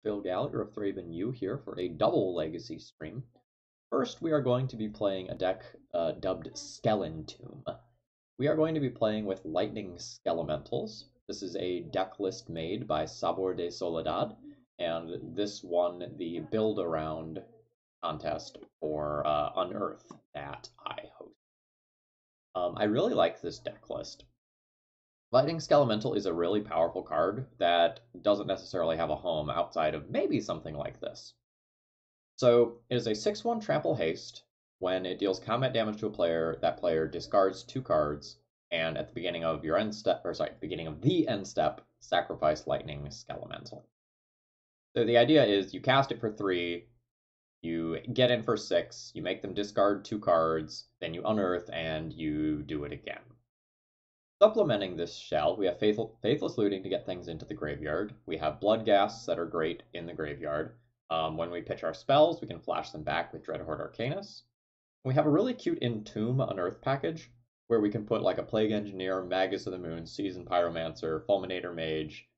Phil Gallagher of ThrabenU here for a double legacy stream. First, we are going to be playing a deck dubbed Skelementum. We are going to be playing with Lightning Skelementals. This is a deck list made by Sabor de Soledad, and this won the build around contest for Unearth that I host. I really like this deck list. Lightning Skelemental is a really powerful card that doesn't necessarily have a home outside of maybe something like this. So it is a 6/1 trample haste. When it deals combat damage to a player, that player discards 2 cards, and at the beginning of your end step, beginning of the end step, sacrifice Lightning Skelemental. So the idea is you cast it for 3, you get in for 6, you make them discard 2 cards, then you unearth and you do it again. Supplementing this shell, we have Faithless Looting to get things into the graveyard. We have Bloodghasts that are great in the graveyard. When we pitch our spells, we can flash them back with Dreadhorde Arcanus. We have a really cute Entomb Unearth package, where we can put like a Plague Engineer, Magus of the Moon, Seasoned Pyromancer, Fulminator Mage,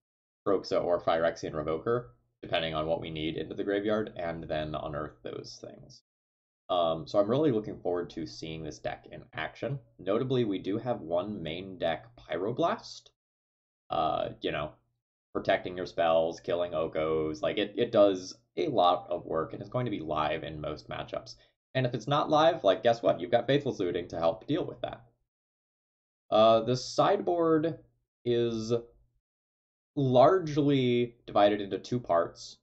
Kroxa, or Phyrexian Revoker, depending on what we need into the graveyard, and then unearth those things. So I'm really looking forward to seeing this deck in action. Notably, we do have one main deck Pyroblast. Protecting your spells, killing Okos. Like it does a lot of work, and it's going to be live in most matchups. And if it's not live, like guess what? You've got Faithless Looting to help deal with that. The sideboard is largely divided into 2 parts.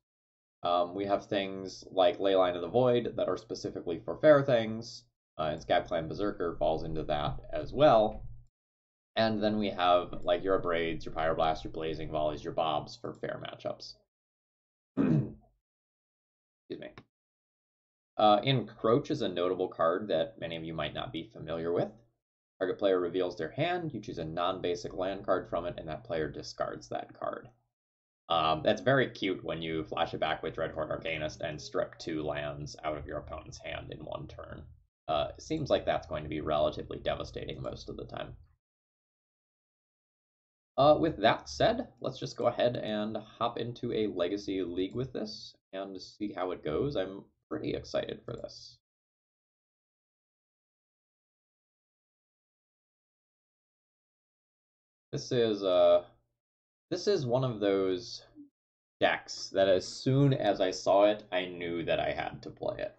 We have things like Leyline of the Void that are specifically for fair things, and Scabclan Berserker falls into that as well. And then we have like your Abrades, your Pyroblast, your Blazing Volleys, your Bobs for fair matchups. Excuse me. Encroach is a notable card that many of you might not be familiar with. Target player reveals their hand, you choose a non-basic land card from it, and that player discards that card. That's very cute when you flash it back with Dreadhorde Arcanist and strip 2 lands out of your opponent's hand in 1 turn. It seems like that's going to be relatively devastating most of the time. With that said, let's just go ahead and hop into a Legacy League with this and see how it goes. I'm pretty excited for this. This is one of those decks that as soon as I saw it, I knew that I had to play it.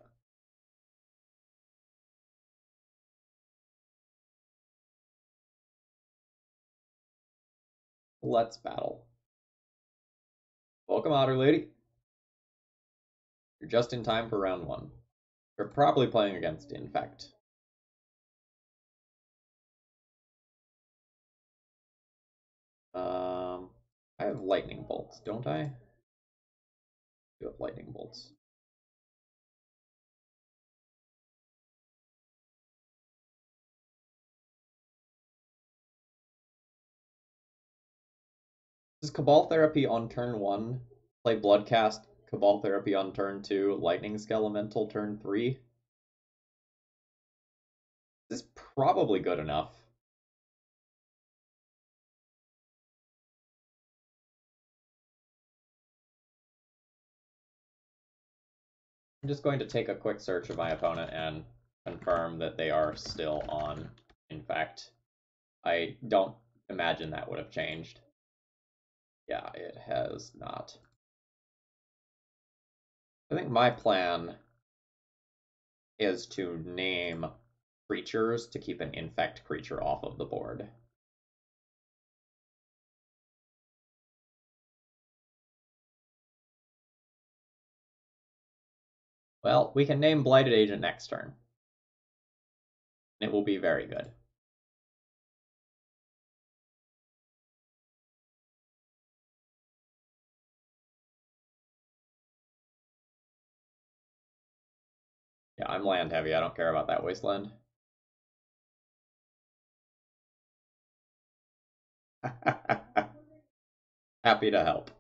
Let's battle. Welcome, Otter Lady. You're just in time for round 1. You're probably playing against Infect. I have Lightning Bolts, don't I? You have Lightning Bolts. Does Cabal Therapy on turn 1 play Bloodcast, Cabal Therapy on turn 2, Lightning Skelemental turn 3? This is probably good enough. I'm just going to take a quick search of my opponent and confirm that they are still on. In fact, I don't imagine that would have changed. Yeah, it has not. I think my plan is to name creatures to keep an infect creature off of the board. Well, we can name Blighted Agent next turn. It will be very good. Yeah, I'm land heavy. I don't care about that wasteland. Happy to help.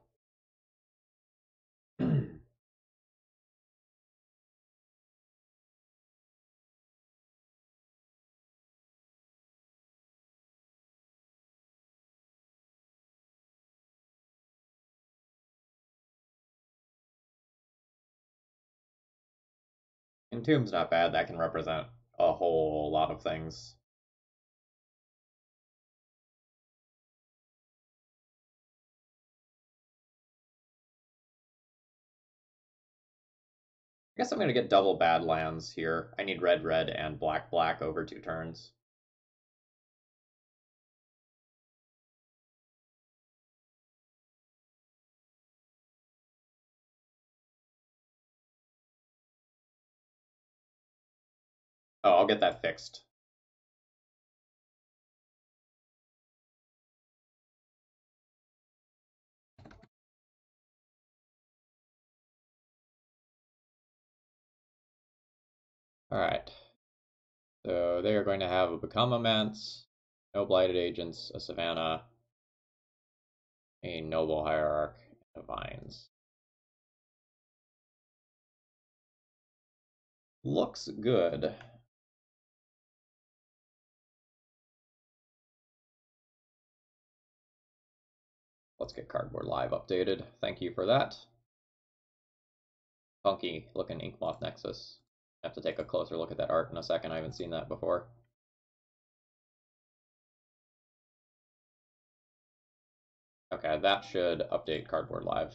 Entomb's not bad. That can represent a whole lot of things. I guess I'm going to get double Badlands here. I need red, red, and black, black over 2 turns. Oh, I'll get that fixed. Alright. So they are going to have a Become Immense, no Blighted Agents, a Savannah, a Noble Hierarch, and a Vines. Looks good. Let's get Cardboard Live updated. Thank you for that. Funky looking Inkmoth Nexus. I have to take a closer look at that art in a second. I haven't seen that before. Okay, that should update Cardboard Live.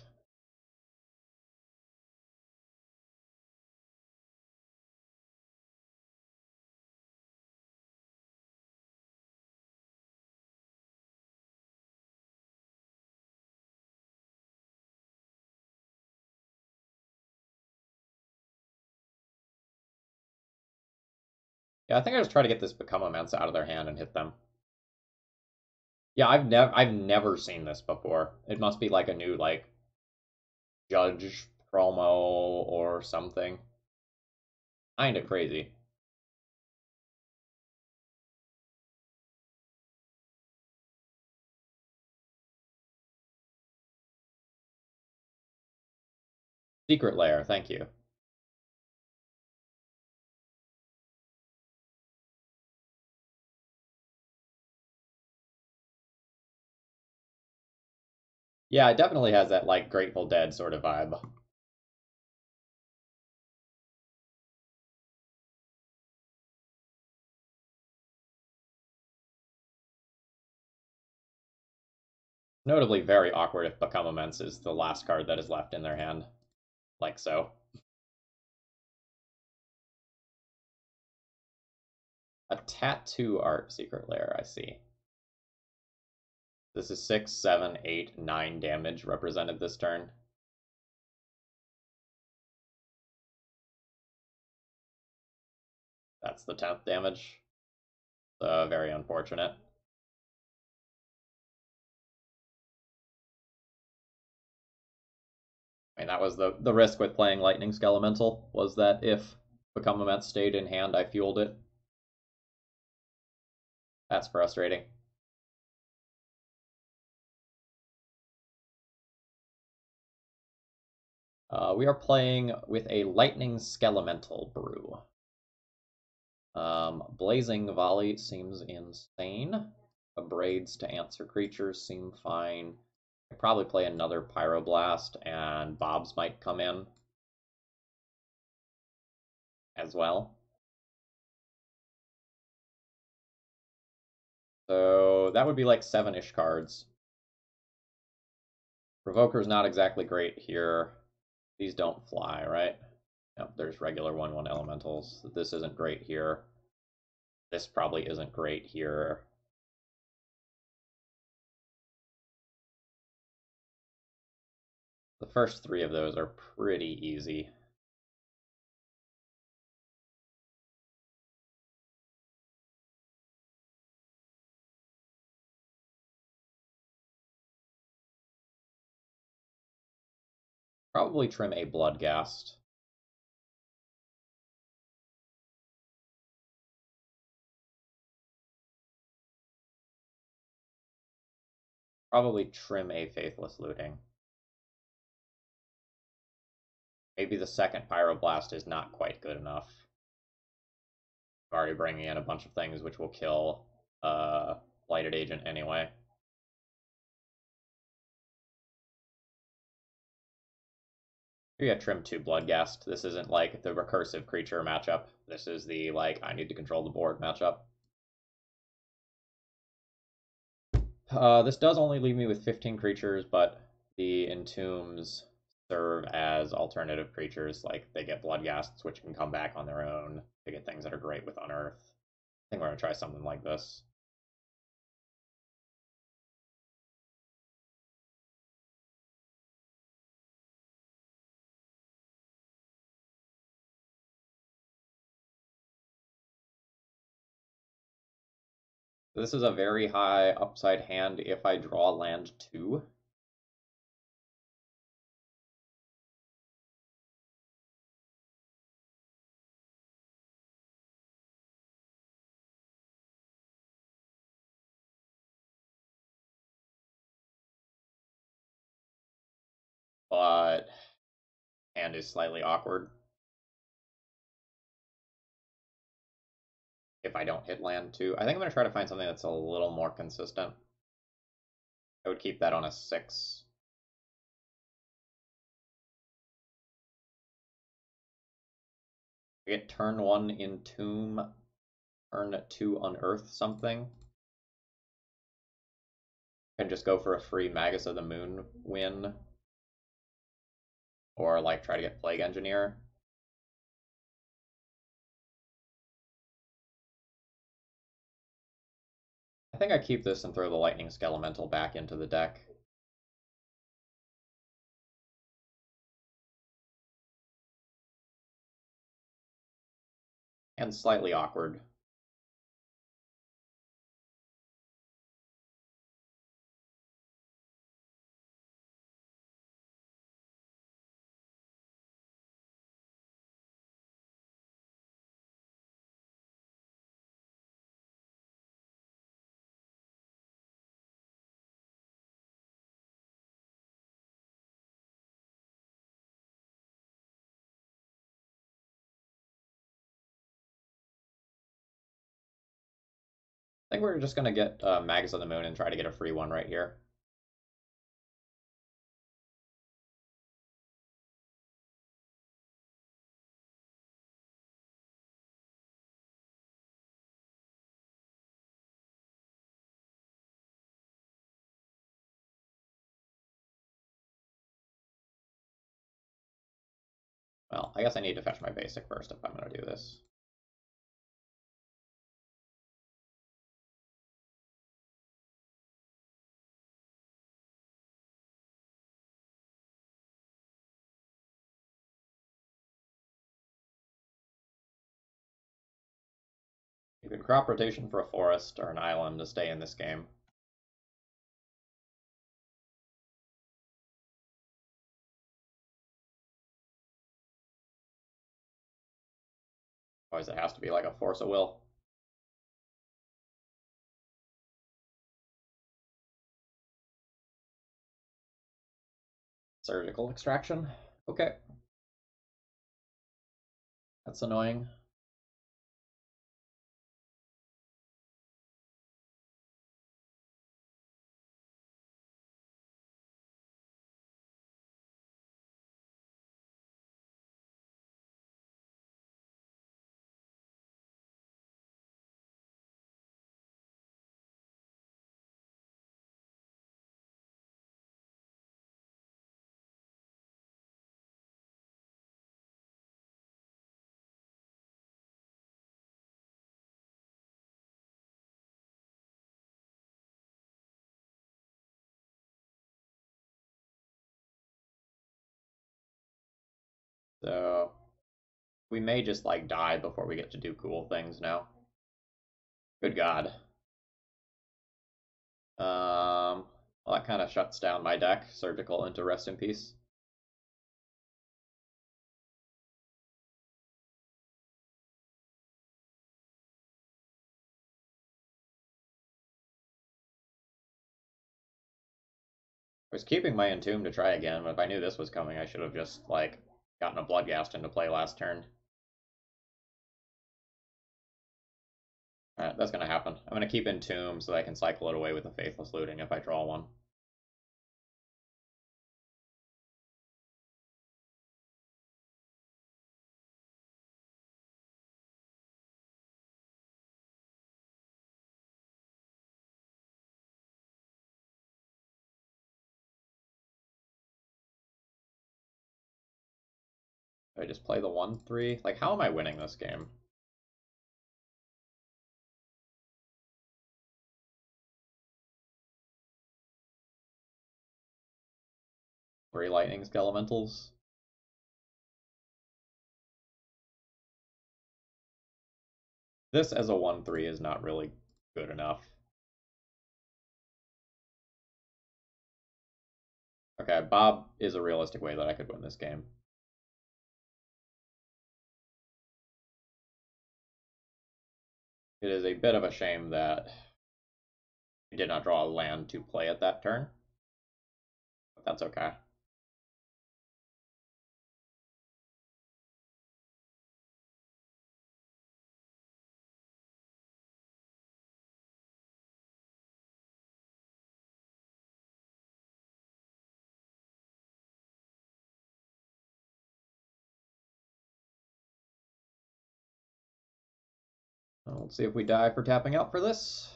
Yeah, I think I just try to get this Become Immense out of their hand and hit them. Yeah, I've never seen this before. It must be like a new like Judge promo or something. Kinda crazy. Secret Lair, thank you. Yeah, it definitely has that like Grateful Dead sort of vibe. Notably very awkward if Become Immense is the last card that is left in their hand. Like so. A tattoo art Secret Lair, I see. This is 6, 7, 8, 9 damage represented this turn. That's the 10th damage. Very unfortunate. I mean, that was the risk with playing Lightning Skelemental, was that if Become Immense stayed in hand, I fueled it. That's frustrating. We are playing with a Lightning Skelemental brew. Blazing Volley seems insane. Abrades to answer creatures seem fine. I probably play another Pyroblast, and Bobs might come in as well. So that would be like 7-ish cards. Provoker's not exactly great here. These don't fly, right? Yep, there's regular 1/1 elementals. This isn't great here. This probably isn't great here. The first 3 of those are pretty easy. Probably trim a Bloodghast. Probably trim a Faithless Looting. Maybe the second Pyroblast is not quite good enough. I'm already bringing in a bunch of things which will kill Blighted Agent anyway. You get trim 2 Bloodghast. This isn't like the recursive creature matchup. This is the, like, I need to control the board matchup. This does only leave me with 15 creatures, but the Entombs serve as alternative creatures. Like, they get Bloodghasts, which can come back on their own. They get things that are great with Unearth. I think we're going to try something like this. This is a very high upside hand if I draw land 2. But hand is slightly awkward if I don't hit land 2. I think I'm going to try to find something that's a little more consistent. I would keep that on a 6. I get turn 1 Entomb, turn 2 Unearth something. Can just go for a free Magus of the Moon win. Or like try to get Plague Engineer. I think I keep this and throw the Lightning Skelemental back into the deck. And slightly awkward. I think we're just going to get Magus of the Moon and try to get a free one right here. Well, I guess I need to fetch my basic first if I'm going to do this. You can crop rotation for a forest or an island to stay in this game. Otherwise it has to be like a force of will. Surgical extraction. Okay. That's annoying. So we may just like die before we get to do cool things now. Good God. Well, that kind of shuts down my deck. Surgical into Rest in Peace. I was keeping my Entomb to try again, but if I knew this was coming, I should have just, like, gotten a Bloodghast into play last turn. Alright, that's gonna happen. I'm gonna keep Entomb so that I can cycle it away with the Faithless Looting if I draw one. Do I just play the 1-3? Like, how am I winning this game? Three lightning skelementals. This as a 1-3 is not really good enough. Okay, Bob is a realistic way that I could win this game. It is a bit of a shame that I did not draw a land to play at that turn, but that's okay. Let's see if we die for tapping out for this.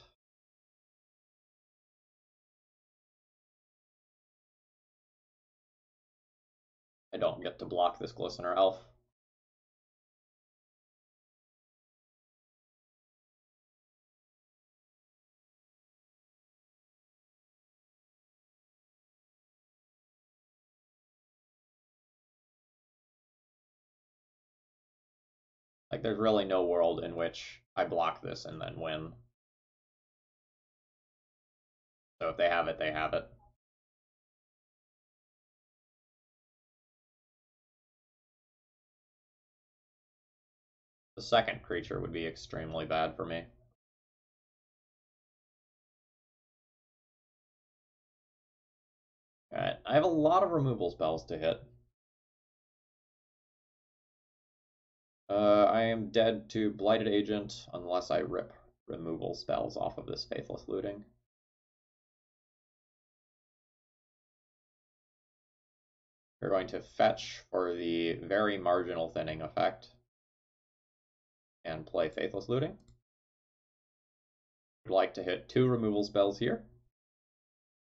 I don't get to block this Glistener Elf. Like, there's really no world in which I block this and then win. So if they have it, they have it. The second creature would be extremely bad for me. Alright, I have a lot of removal spells to hit. I am dead to Blighted Agent unless I rip removal spells off of this Faithless Looting. We're going to fetch for the very marginal thinning effect and play Faithless Looting. Would like to hit 2 removal spells here.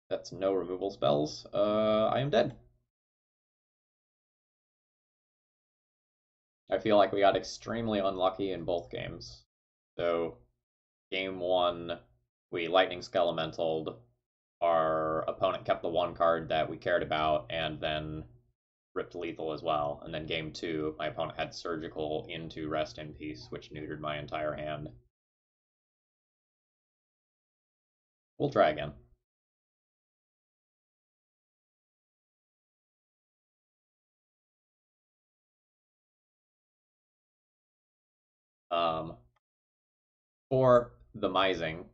That's no removal spells. I am dead. I feel like we got extremely unlucky in both games. So, game 1, we Lightning Skelementaled. Our opponent kept the one card that we cared about and then ripped lethal as well. And then game 2, my opponent had Surgical into Rest in Peace, which neutered my entire hand. We'll try again. For the Mising,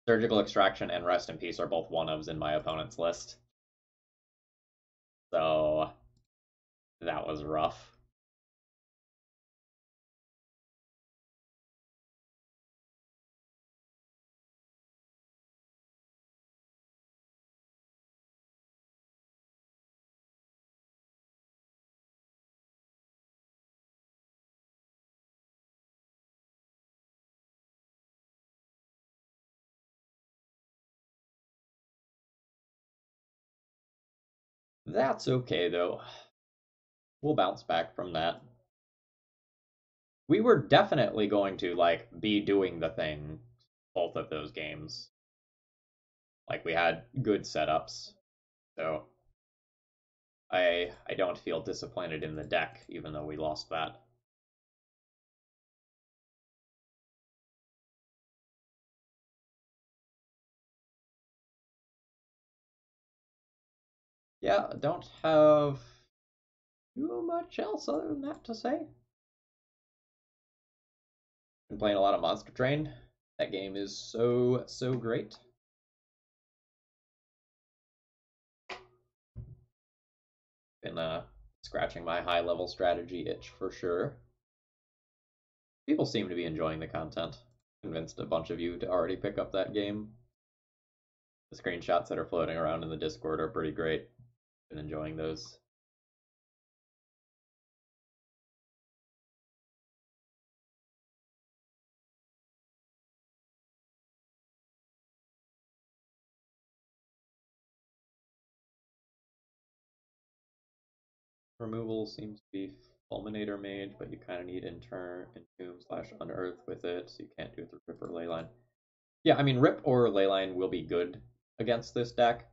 Surgical Extraction and Rest in Peace are both one-ofs in my opponent's list. So that was rough. That's okay, though. We'll bounce back from that. We were definitely going to, like, be doing the thing both of those games. Like, we had good setups. So I don't feel disappointed in the deck, even though we lost that. Yeah, don't have too much else other than that to say. Been playing a lot of Monster Train. That game is so great. Been scratching my high level strategy itch for sure. People seem to be enjoying the content. Convinced a bunch of you to already pick up that game. The screenshots that are floating around in the Discord are pretty great. Been enjoying those. Removal seems to be Fulminator Mage, but you kind of need Entomb slash Unearth with it, so you can't do it through Rip or Leyline. Yeah, I mean, Rip or Leyline will be good against this deck,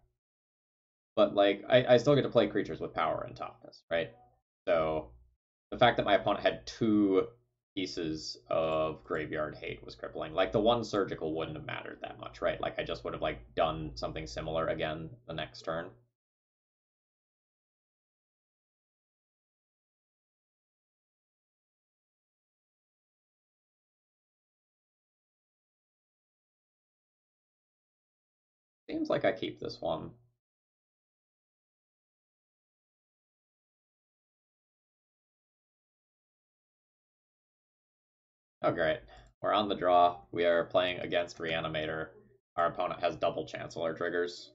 but like I still get to play creatures with power and toughness, right? So the fact that my opponent had two pieces of Graveyard Hate was crippling. Like the one surgical wouldn't have mattered that much, right? Like I just would have like done something similar again the next turn. Seems like I keep this one. Oh, great. We're on the draw. We are playing against Reanimator. Our opponent has double Chancellor triggers.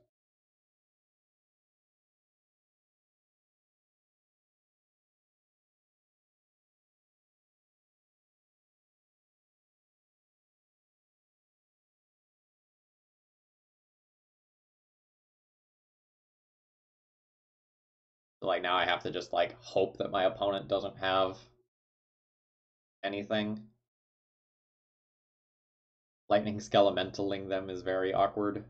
So, like, now I have to just, like, hope that my opponent doesn't have anything. Lightning Skelementaling them is very awkward.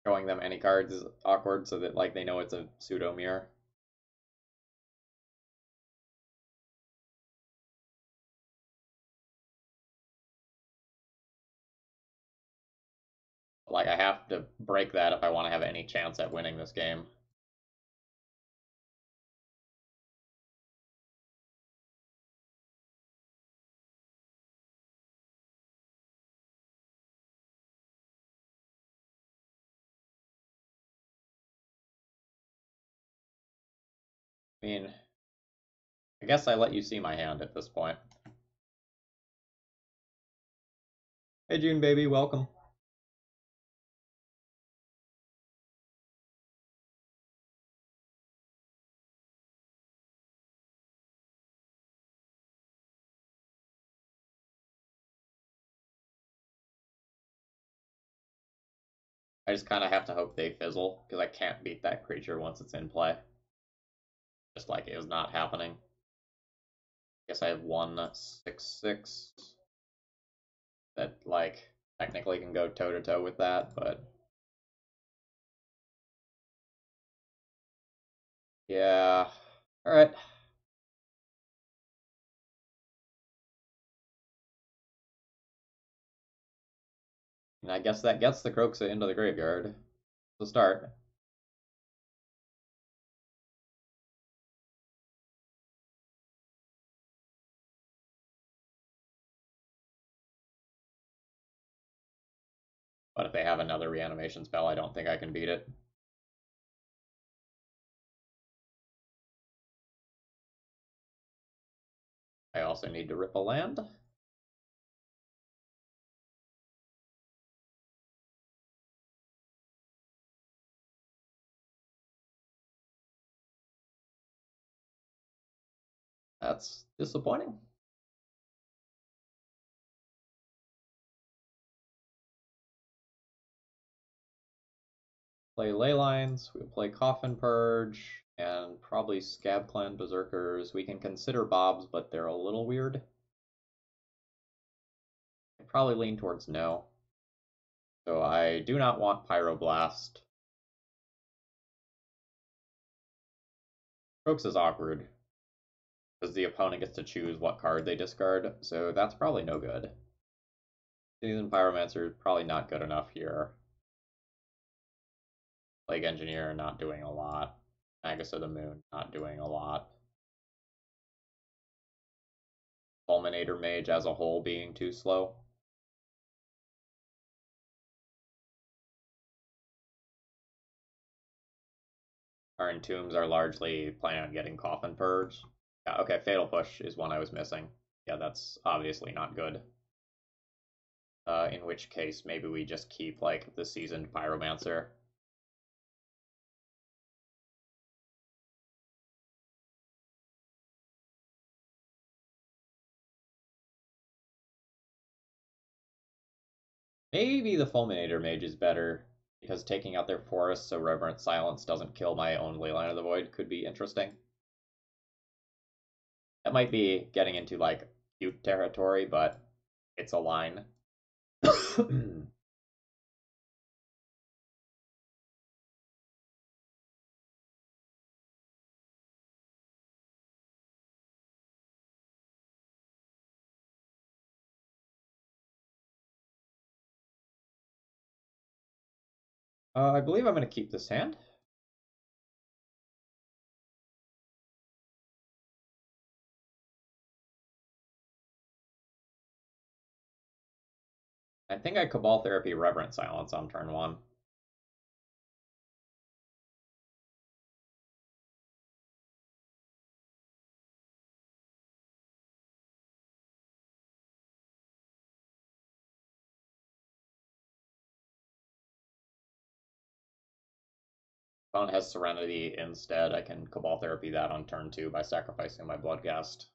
Showing them any cards is awkward so that, like, they know it's a pseudo mirror. Like, I have to break that if I want to have any chance at winning this game. I mean, I guess I let you see my hand at this point. Hey, June baby, welcome. I just kind of have to hope they fizzle, because I can't beat that creature once it's in play. Just like it was not happening. Guess I have 1/6/6 that, like, technically can go toe-to-toe with that, but... Yeah. Alright. And I guess that gets the Kroxa into the graveyard. To start. But if they have another reanimation spell, I don't think I can beat it. I also need to rip a land. That's disappointing. Play Leylines, we'll play Coffin Purge, and probably Scab Clan Berserkers. We can consider Bobs, but they're a little weird. I probably lean towards no. So I do not want Pyroblast. Crooks is awkward, because the opponent gets to choose what card they discard, so that's probably no good. Seasoned Pyromancer is probably not good enough here. Plague Engineer not doing a lot. Magus of the Moon not doing a lot. Fulminator Mage as a whole being too slow. Our Entombs are largely planning on getting Coffin Purge. Yeah, okay, Fatal Push is one I was missing. Yeah, that's obviously not good. In which case, maybe we just keep, like, the Seasoned Pyromancer. Maybe the Fulminator Mage is better. because taking out their forests so Reverent Silence doesn't kill my own Leyline of the Void could be interesting. That might be getting into like cute territory, but it's a line. I believe I'm going to keep this hand. I think I Cabal Therapy Reverent Silence on turn 1. Opponent has Serenity instead. I can Cabal Therapy that on turn 2 by sacrificing my Bloodghast.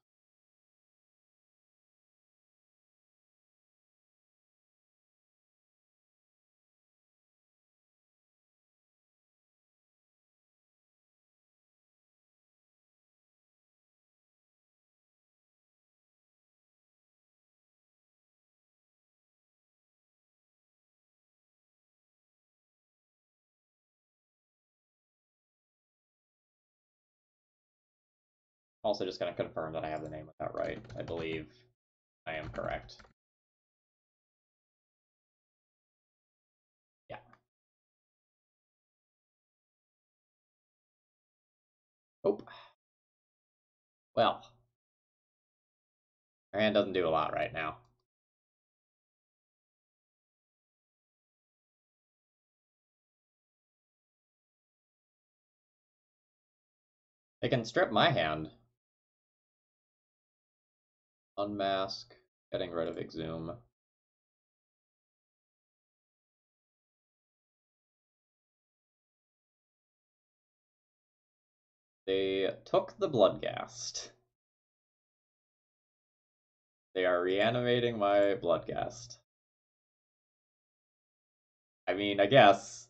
Also just going to confirm that I have the name of that right. I believe I am correct. Yeah. Oh. Well. Our hand doesn't do a lot right now. They can strip my hand. Unmask. Getting rid of Exhume. They took the Bloodghast. They are reanimating my Bloodghast. I mean, I guess.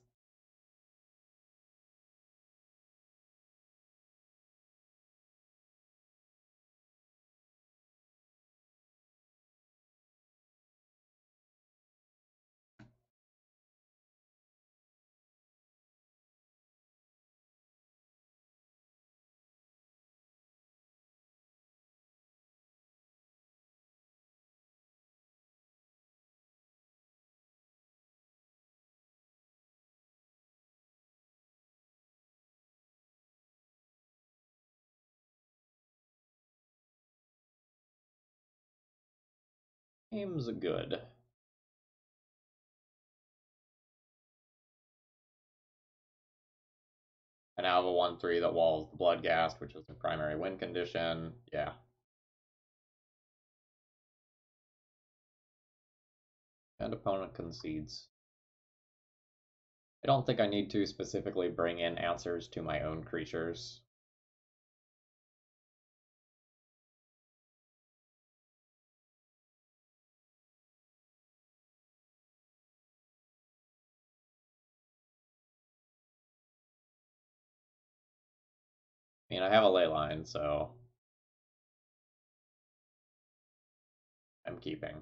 Seems good. I now have a 1-3 that walls the Bloodghast, which is the primary win condition. Yeah. And opponent concedes. I don't think I need to specifically bring in answers to my own creatures. I mean, I have a Leyline, so I'm keeping.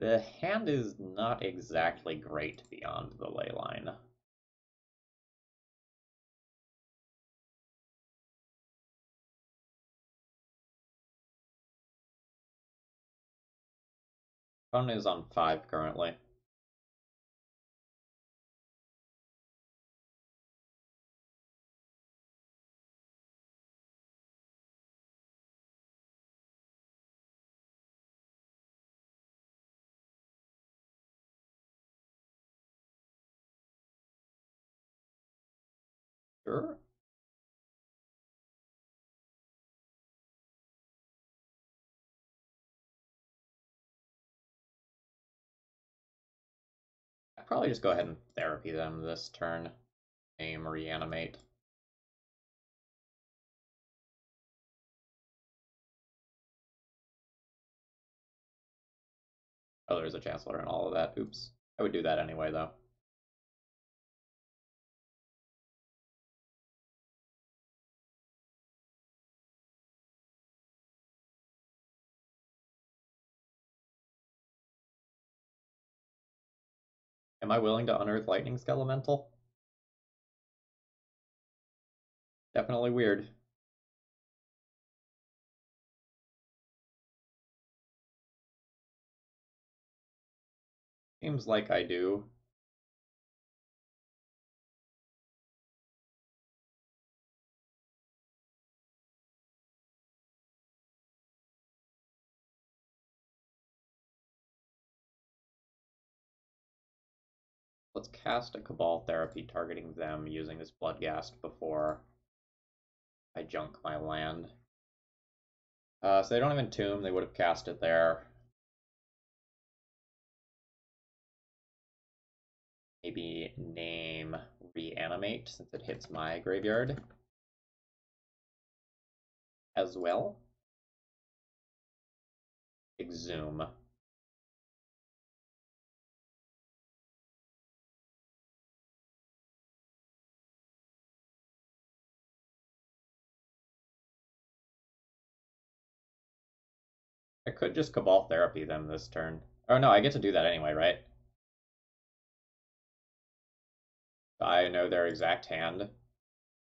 The hand is not exactly great beyond the Leyline. Opponent is on 5 currently. Sure. I'd probably just go ahead and therapy them this turn. Aim, reanimate. Oh, there's a Chancellor and all of that. Oops. I would do that anyway, though. Am I willing to unearth Lightning Skelemental? Definitely weird. Seems like I do. Let's cast a Cabal Therapy targeting them using this Bloodghast before I junk my land. So they don't have Entomb, they would have cast it there. Maybe name Reanimate since it hits my graveyard as well. Exhume. I could just Cabal Therapy them this turn. Oh no, I get to do that anyway, right? I know their exact hand.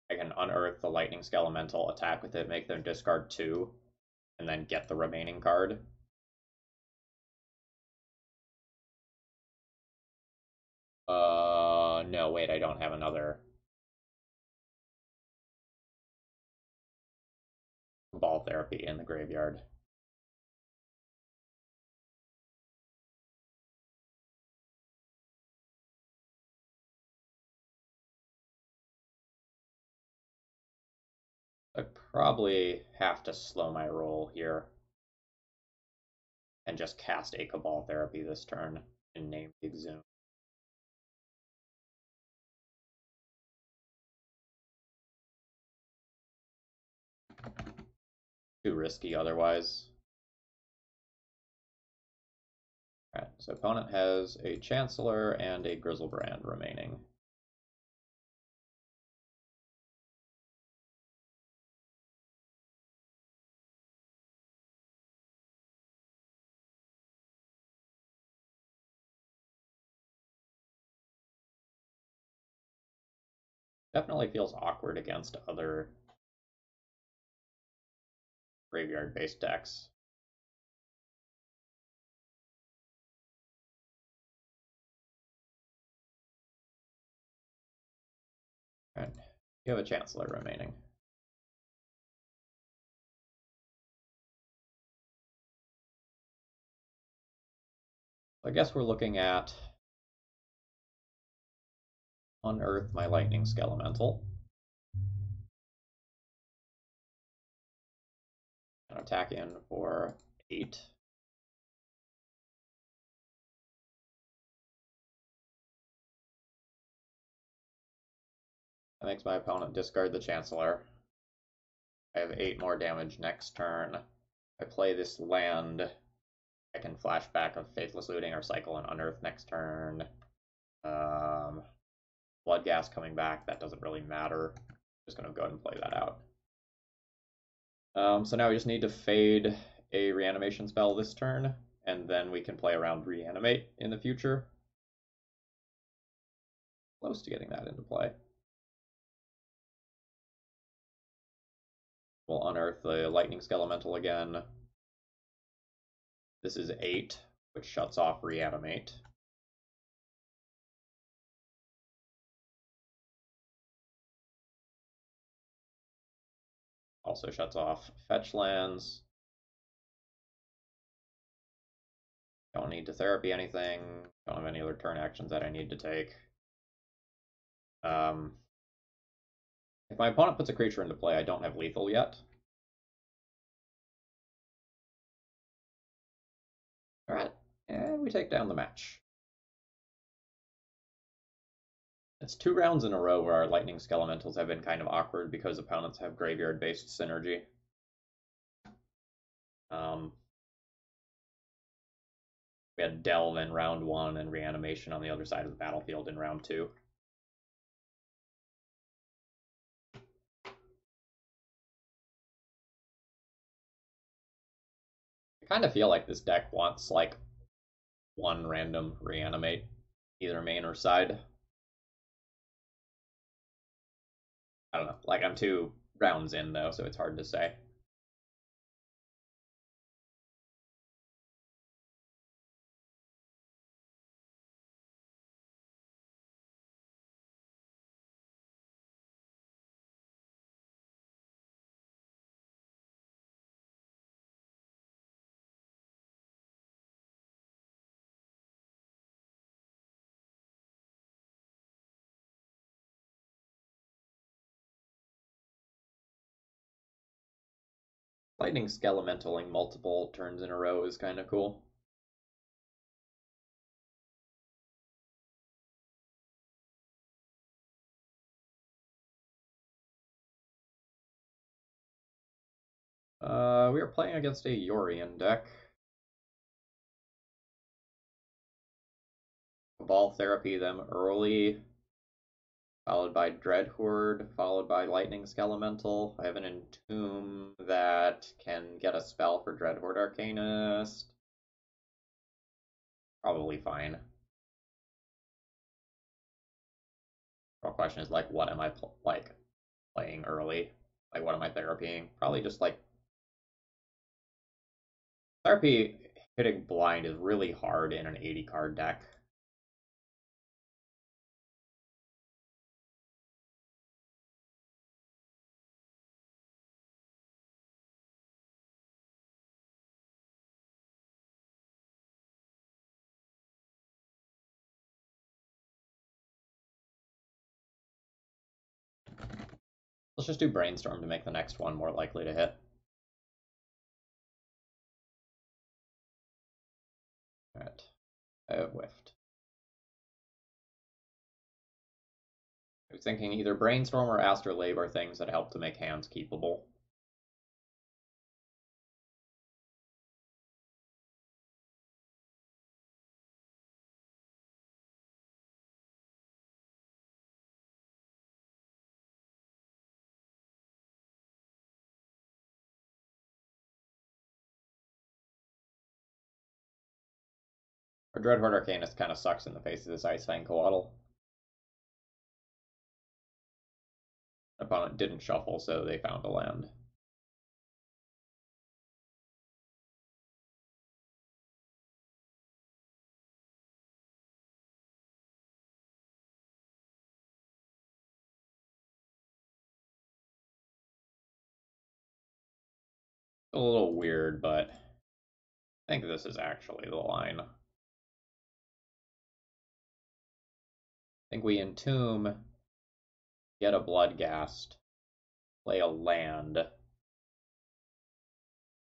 I can unearth the Lightning Skelemental, attack with it, make them discard 2, and then get the remaining card. No, wait, I don't have another Cabal Therapy in the graveyard. I probably have to slow my roll here and just cast a Cabal Therapy this turn and name the Exhume. Too risky otherwise. Alright, so opponent has a Chancellor and a Grizzlebrand remaining. Definitely feels awkward against other graveyard-based decks. Alright, you have a Chancellor remaining. I guess we're looking at unearth my Lightning Skelemental. And attack in for 8. That makes my opponent discard the Chancellor. I have 8 more damage next turn. I play this land. I can flashback of Faithless Looting or cycle and unearth next turn. Bloodghast coming back, that doesn't really matter. Just gonna go ahead and play that out. So now we just need to fade a reanimation spell this turn, and then we can play around reanimate in the future. Close to getting that into play. We'll unearth the Lightning Skelemental again. This is 8, which shuts off reanimate. Also shuts off fetch lands. Don't need to therapy anything. Don't have any other turn actions that I need to take. If my opponent puts a creature into play, I don't have lethal yet. Alright, and we take down the match. It's 2 rounds in a row where our Lightning Skelementals have been kind of awkward because opponents have graveyard-based synergy. We had Delve in round 1 and Reanimation on the other side of the battlefield in round 2. I kind of feel like this deck wants like 1 random Reanimate. either main or side. I don't know. Like, I'm 2 rounds in, though, so it's hard to say. Lightning Skelementaling multiple turns in a row is kind of cool. We are playing against a Yorion deck. Ball Therapy them early, followed by Dreadhorde, followed by Lightning Skelemental. I have an Entomb that can get a spell for Dreadhorde Arcanist. Probably fine. Real question is like, what am I playing early? Like, what am I therapying? Probably just like therapy. Hitting blind is really hard in an 80 card deck. Let's just do Brainstorm to make the next one more likely to hit. Alright, I have whiffed. I was thinking either Brainstorm or Astrolabe are things that help to make hands keepable. Our Dreadhorde Arcanist kind of sucks in the face of this Ice Fang Coatl. Opponent didn't shuffle, so they found a land. A little weird, but I think this is actually the line. I think we Entomb, get a Bloodghast, play a land,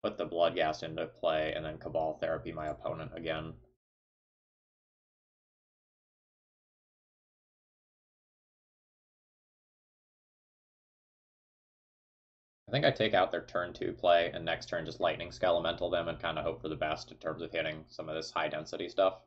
put the Bloodghast into play, and then Cabal Therapy my opponent again. I think I take out their turn 2 play, and next turn just Lightning Skelemental them and kind of hope for the best in terms of hitting some of this high density stuff.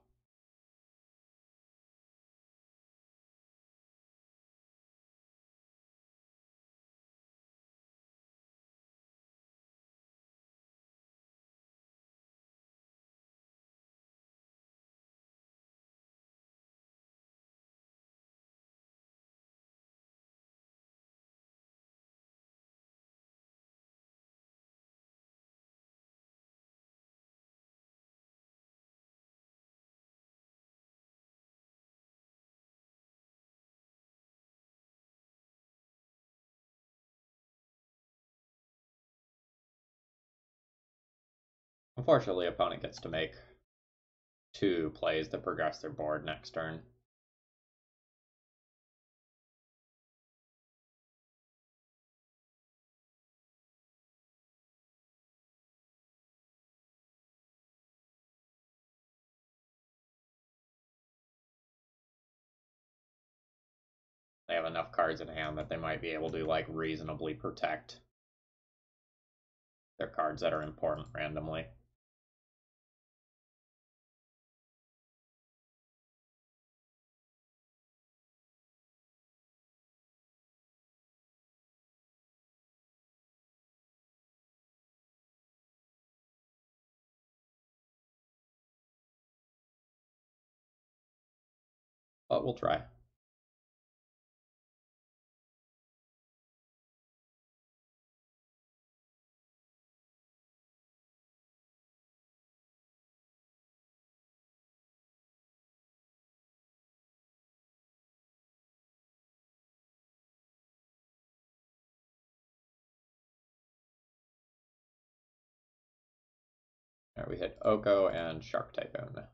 Unfortunately, opponent gets to make 2 plays to progress their board next turn. They have enough cards in hand that they might be able to like reasonably protect their cards that are important randomly. but we'll try. There we hit Oko and Shark Typhoon.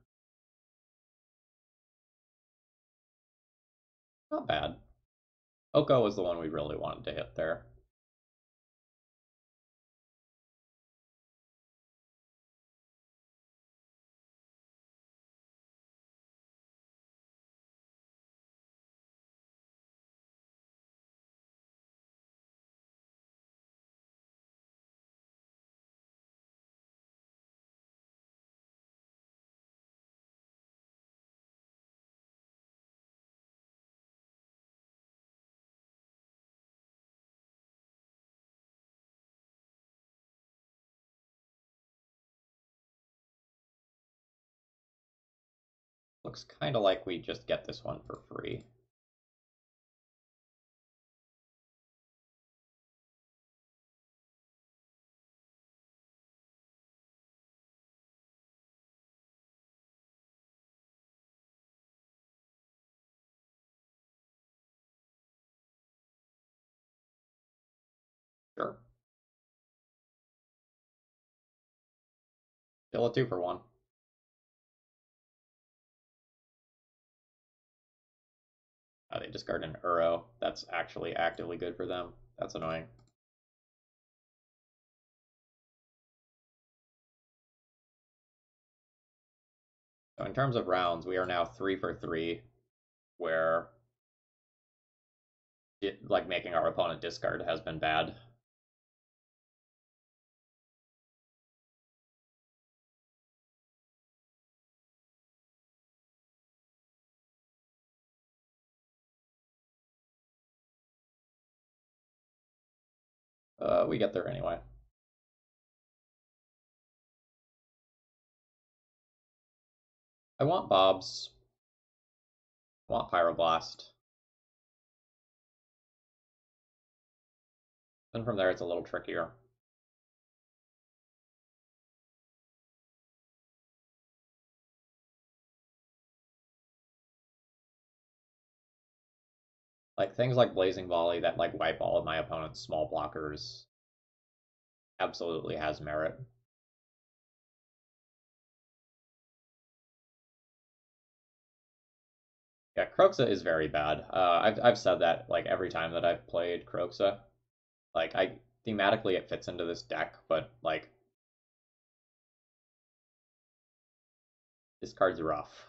Not bad. Oko was the one we really wanted to hit there. Looks kind of like we just get this one for free. Sure. Still a 2-for-1. They discard an Uro. That's actually actively good for them. That's annoying. So in terms of rounds, we are now 3-for-3, where like making our opponent discard has been bad. We get there anyway. I want Bobs. I want Pyroblast. Then from there, it's a little trickier. Like things like Blazing Volley that like wipe all of my opponent's small blockers absolutely has merit. Yeah, Croxa is very bad. I've said that like every time that I've played Croxa. Like I thematically it fits into this deck, but like this card's rough.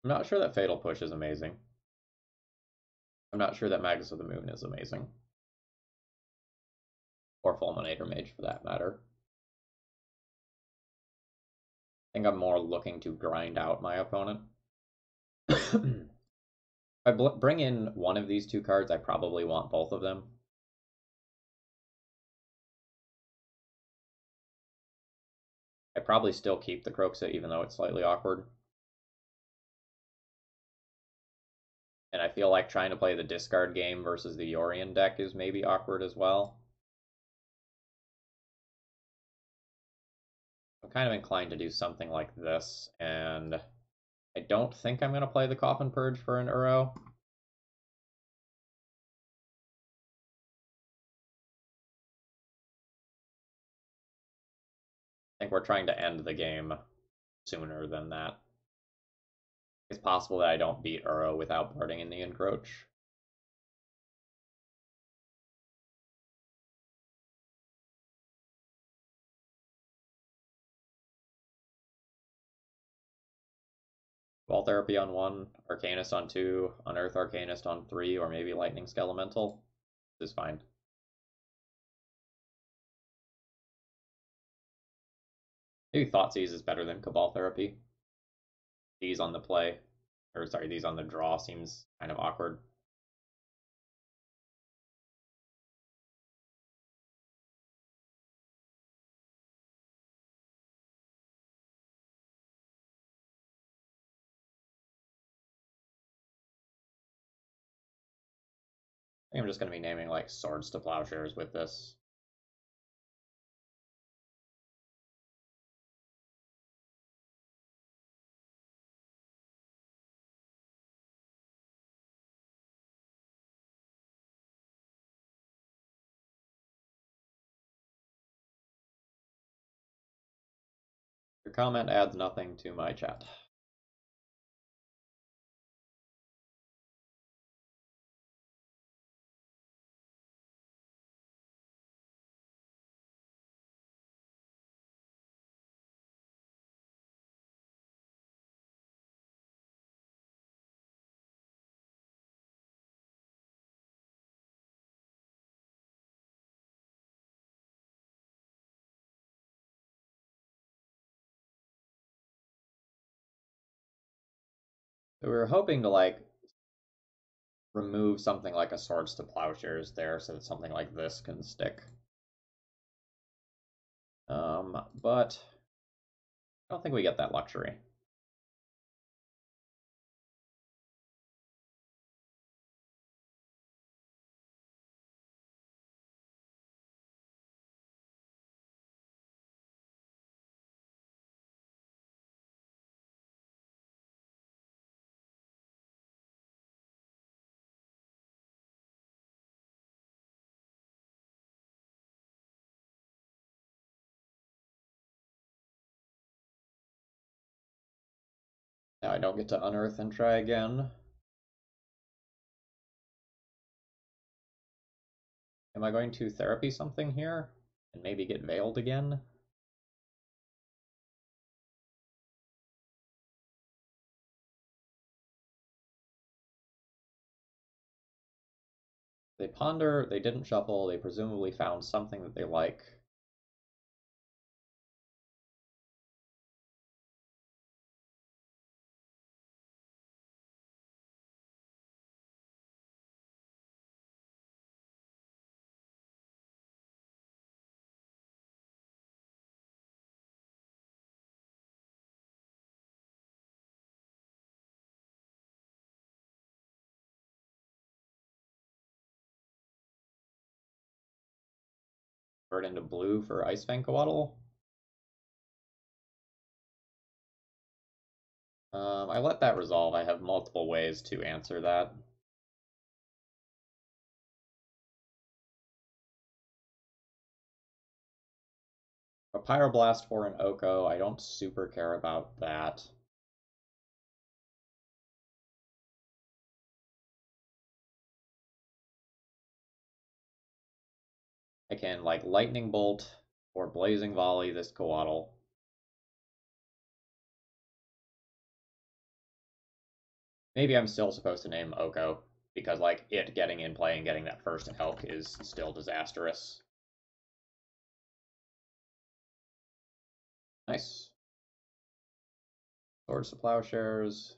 I'm not sure that Fatal Push is amazing. I'm not sure that Magus of the Moon is amazing. Or Fulminator Mage for that matter. I think I'm more looking to grind out my opponent. If I bring in one of these two cards, I probably want both of them. I probably still keep the Croxa even though it's slightly awkward. And I feel like trying to play the discard game versus the Yorion deck is maybe awkward as well. I'm kind of inclined to do something like this, and I don't think I'm going to play the Coffin Purge for an Uro. I think we're trying to end the game sooner than that. It's possible that I don't beat Uro without parting in the Encroach. Wall Therapy on 1, Arcanist on 2, Unearth Arcanist on 3, or maybe Lightning Skelemental. This is fine. Maybe Thoughtseize is better than Cabal Therapy. These on the play, or sorry, these on the draw seems kind of awkward. I think I'm just going to be naming like Swords to Plowshares with this. Your comment adds nothing to my chat. So we were hoping to like remove something like a Swords to Plowshares there so that something like this can stick. But I don't think we get that luxury. Now I don't get to unearth and try again. Am I going to therapy something here and maybe get veiled again? They ponder, they didn't shuffle, they presumably found something that they like. Burn into blue for Ice Fang Coatl. I let that resolve. I have multiple ways to answer that. A Pyroblast for an Oko, I don't super care about that. I can like Lightning Bolt or Blazing Volley this Coatl. Maybe I'm still supposed to name Oko, because like it getting in play and getting that first elk is still disastrous. Nice. Swords to Plowshares,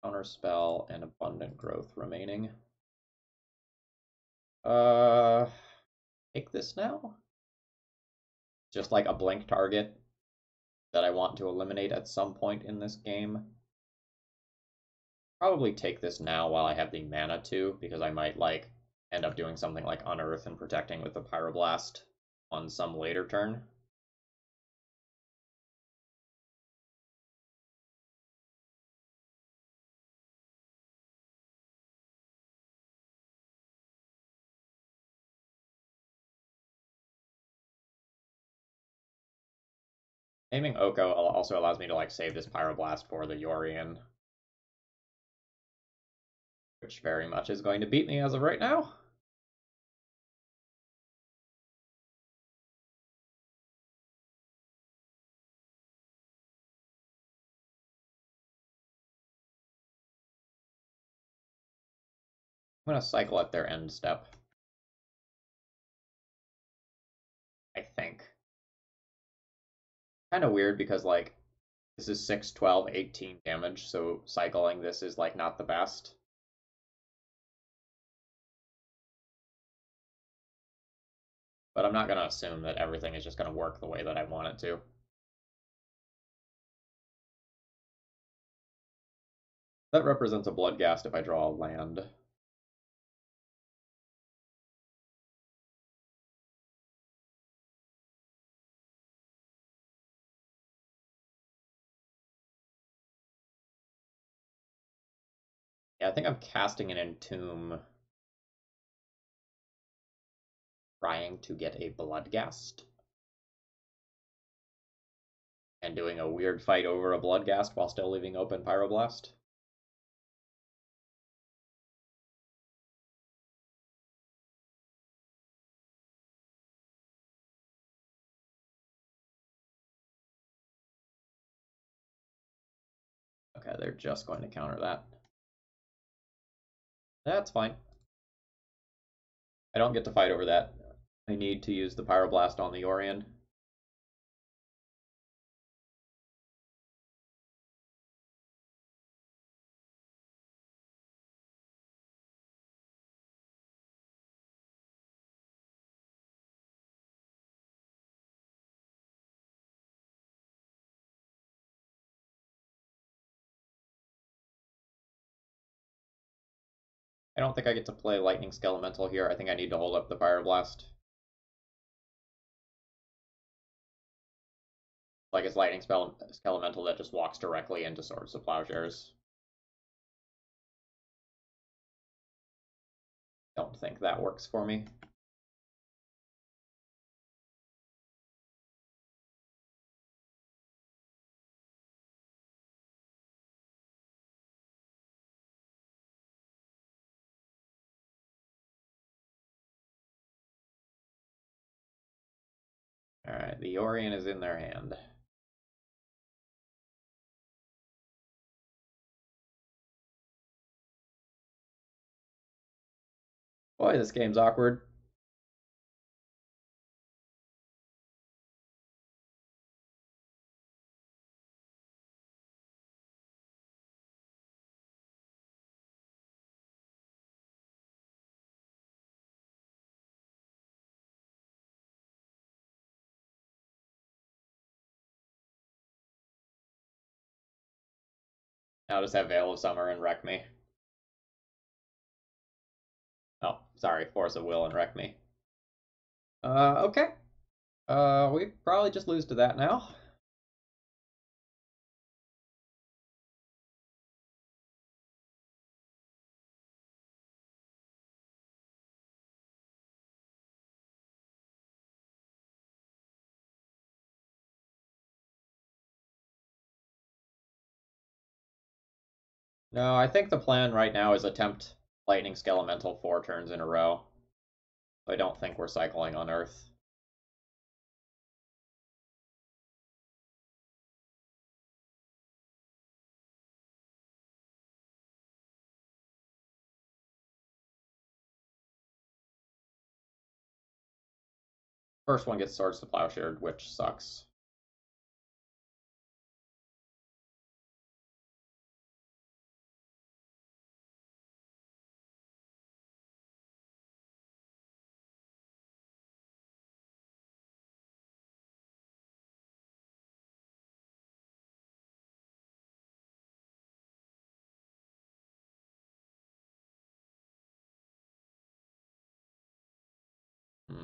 Counter Spell, and Abundant Growth remaining. Take this now? Just like a blank target that I want to eliminate at some point in this game. Probably take this now while I have the mana too, because I might like end up doing something like Unearth and protecting with the Pyroblast on some later turn. Naming Oko also allows me to like save this Pyroblast for the Yorion, which very much is going to beat me as of right now. I'm going to cycle at their end step, I think. Kind of weird because like this is 6, 12, 18 damage, so cycling this is like not the best. But I'm not going to assume that everything is just going to work the way that I want it to. That represents a Bloodghast if I draw a land. Yeah, I think I'm casting an Entomb, trying to get a Bloodghast. And doing a weird fight over a Bloodghast while still leaving open Pyroblast. Okay, they're just going to counter that. That's fine. I don't get to fight over that. I need to use the Pyroblast on the Yorion. I don't think I get to play Lightning Skelemental here. I think I need to hold up the Pyroblast. Like it's Lightning Skelemental that just walks directly into Swords to Plowshares. Don't think that works for me. Alright, the Yorion is in their hand. Boy, this game's awkward. I'll just have Veil of Summer and wreck me. Oh, sorry, Force of Will and wreck me. Okay. We probably just lose to that now. No, I think the plan right now is attempt Lightning Skelemental 4 turns in a row. I don't think we're cycling on Earth. First one gets Swords to Plowshare, which sucks.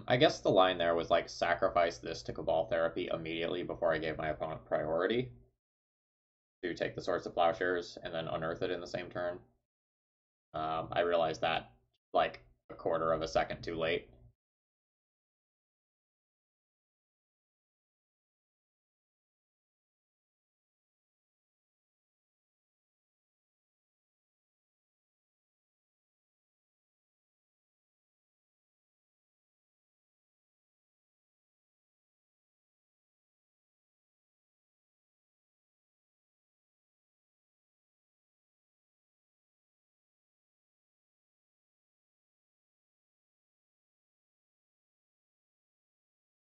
I guess the line there was like sacrifice this to Cabal Therapy immediately before I gave my opponent priority to take the Swords to Plowshares and then unearth it in the same turn. I realized that like a quarter of a second too late.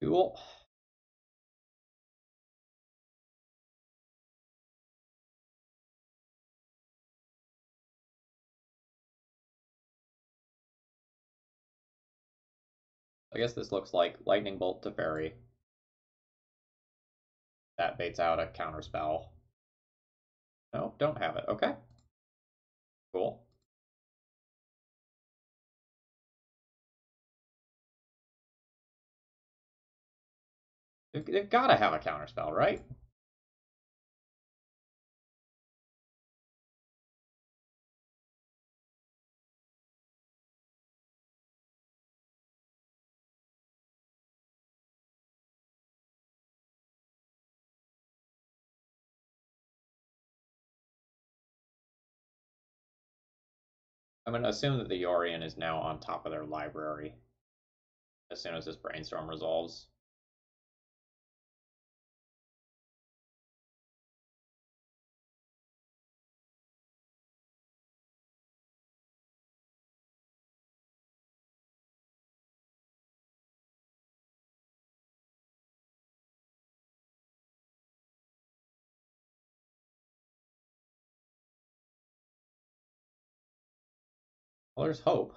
Cool. I guess this looks like Lightning Bolt to Fairy. That baits out a counterspell. No, don't have it. Okay. Cool. They've got to have a counterspell, right? I'm going to assume that the Yorion is now on top of their library as soon as this brainstorm resolves. Well, there's hope.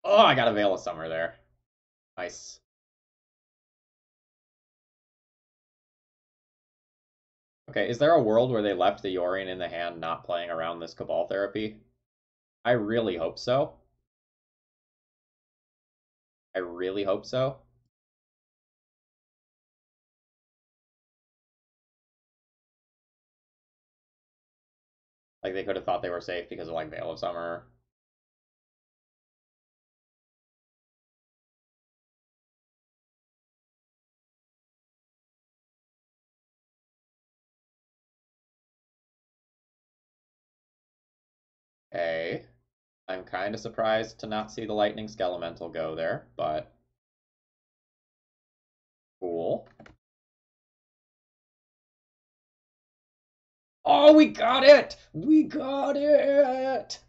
Oh, I got a Veil of Summer there. Nice. Okay, is there a world where they left the Yorion in the hand not playing around this Cabal therapy? I really hope so. I really hope so. Like, they could have thought they were safe because of, like, Veil of Summer. Okay. I'm kind of surprised to not see the Lightning Skelemental go there, but cool. Oh, we got it! We got it!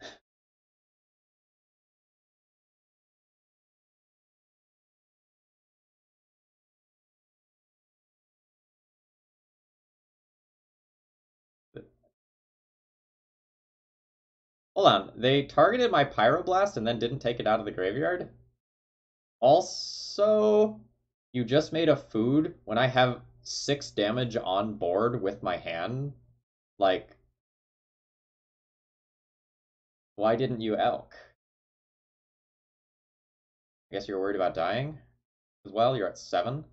Hold on, they targeted my Pyroblast and then didn't take it out of the graveyard? Also, you just made a food when I have 6 damage on board with my hand. Like, why didn't you elk? I guess you're worried about dying as well. You're at 7.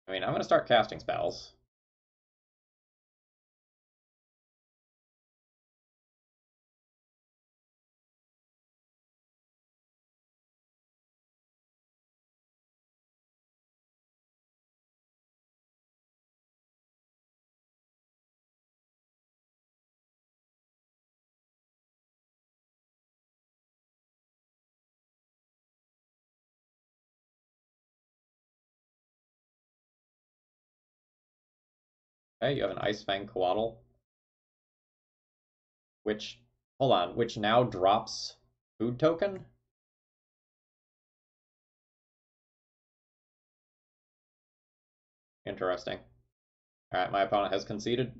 I mean, I'm going to start casting spells. Okay, you have an Ice Fang Coatl, which, hold on, which now drops food token? Interesting. Alright, my opponent has conceded.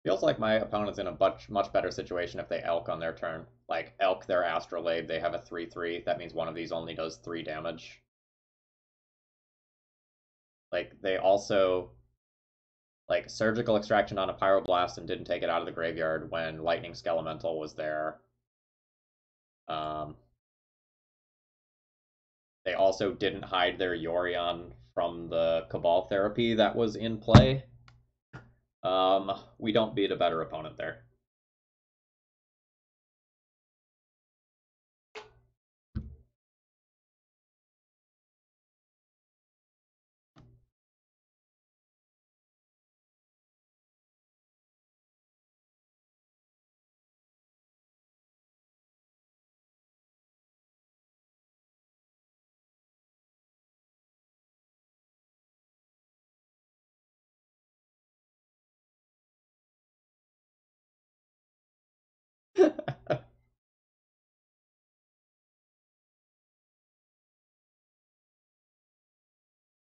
Feels like my opponent's in a much better situation if they elk on their turn. Like, elk their Astrolabe, they have a 3-3. That means one of these only does 3 damage. Like, they also, like, Surgical Extraction on a Pyroblast and didn't take it out of the graveyard when Lightning Skelemental was there. They also didn't hide their Yorion from the Cabal therapy that was in play. We don't beat a better opponent there.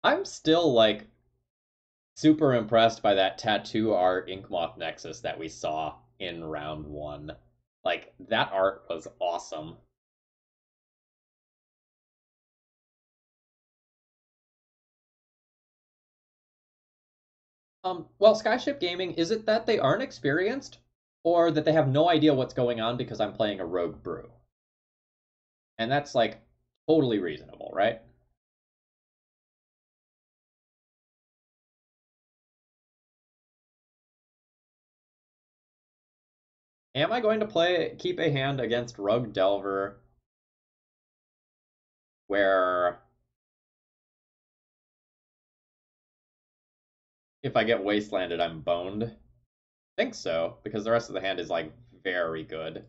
I'm still like super impressed by that tattoo art Inkmoth Nexus that we saw in round one. Like that art was awesome. Well, Skyship Gaming, is it that they aren't experienced, or that they have no idea what's going on because I'm playing a Rogue Brew? And that's like totally reasonable, right? Am I going to keep a hand against Rogue Delver where if I get Wastelanded, I'm boned? I think so, because the rest of the hand is like very good.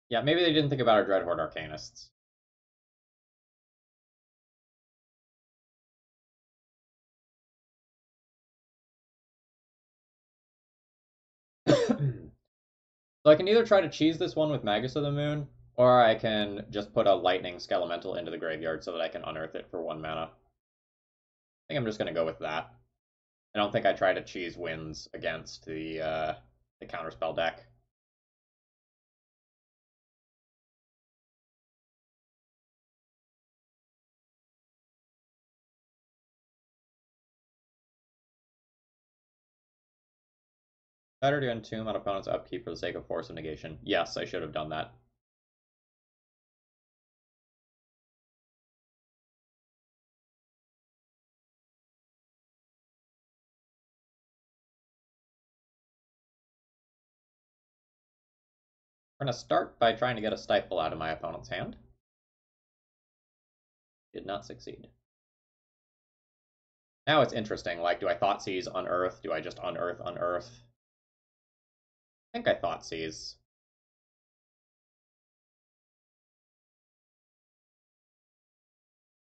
Yeah, maybe they didn't think about our Dreadhorde Arcanists. So I can either try to cheese this one with Magus of the Moon, or I can just put a Lightning Skelemental into the graveyard so that I can unearth it for 1 mana. I think I'm just going to go with that. I don't think I try to cheese wins against the counterspell deck. Better to entomb on opponent's upkeep for the sake of Force of Negation. Yes, I should have done that. We're going to start by trying to get a Stifle out of my opponent's hand. Did not succeed. Now it's interesting. Like, do I Thoughtseize, unearth? Do I just unearth, unearth? I think I Thoughtseize.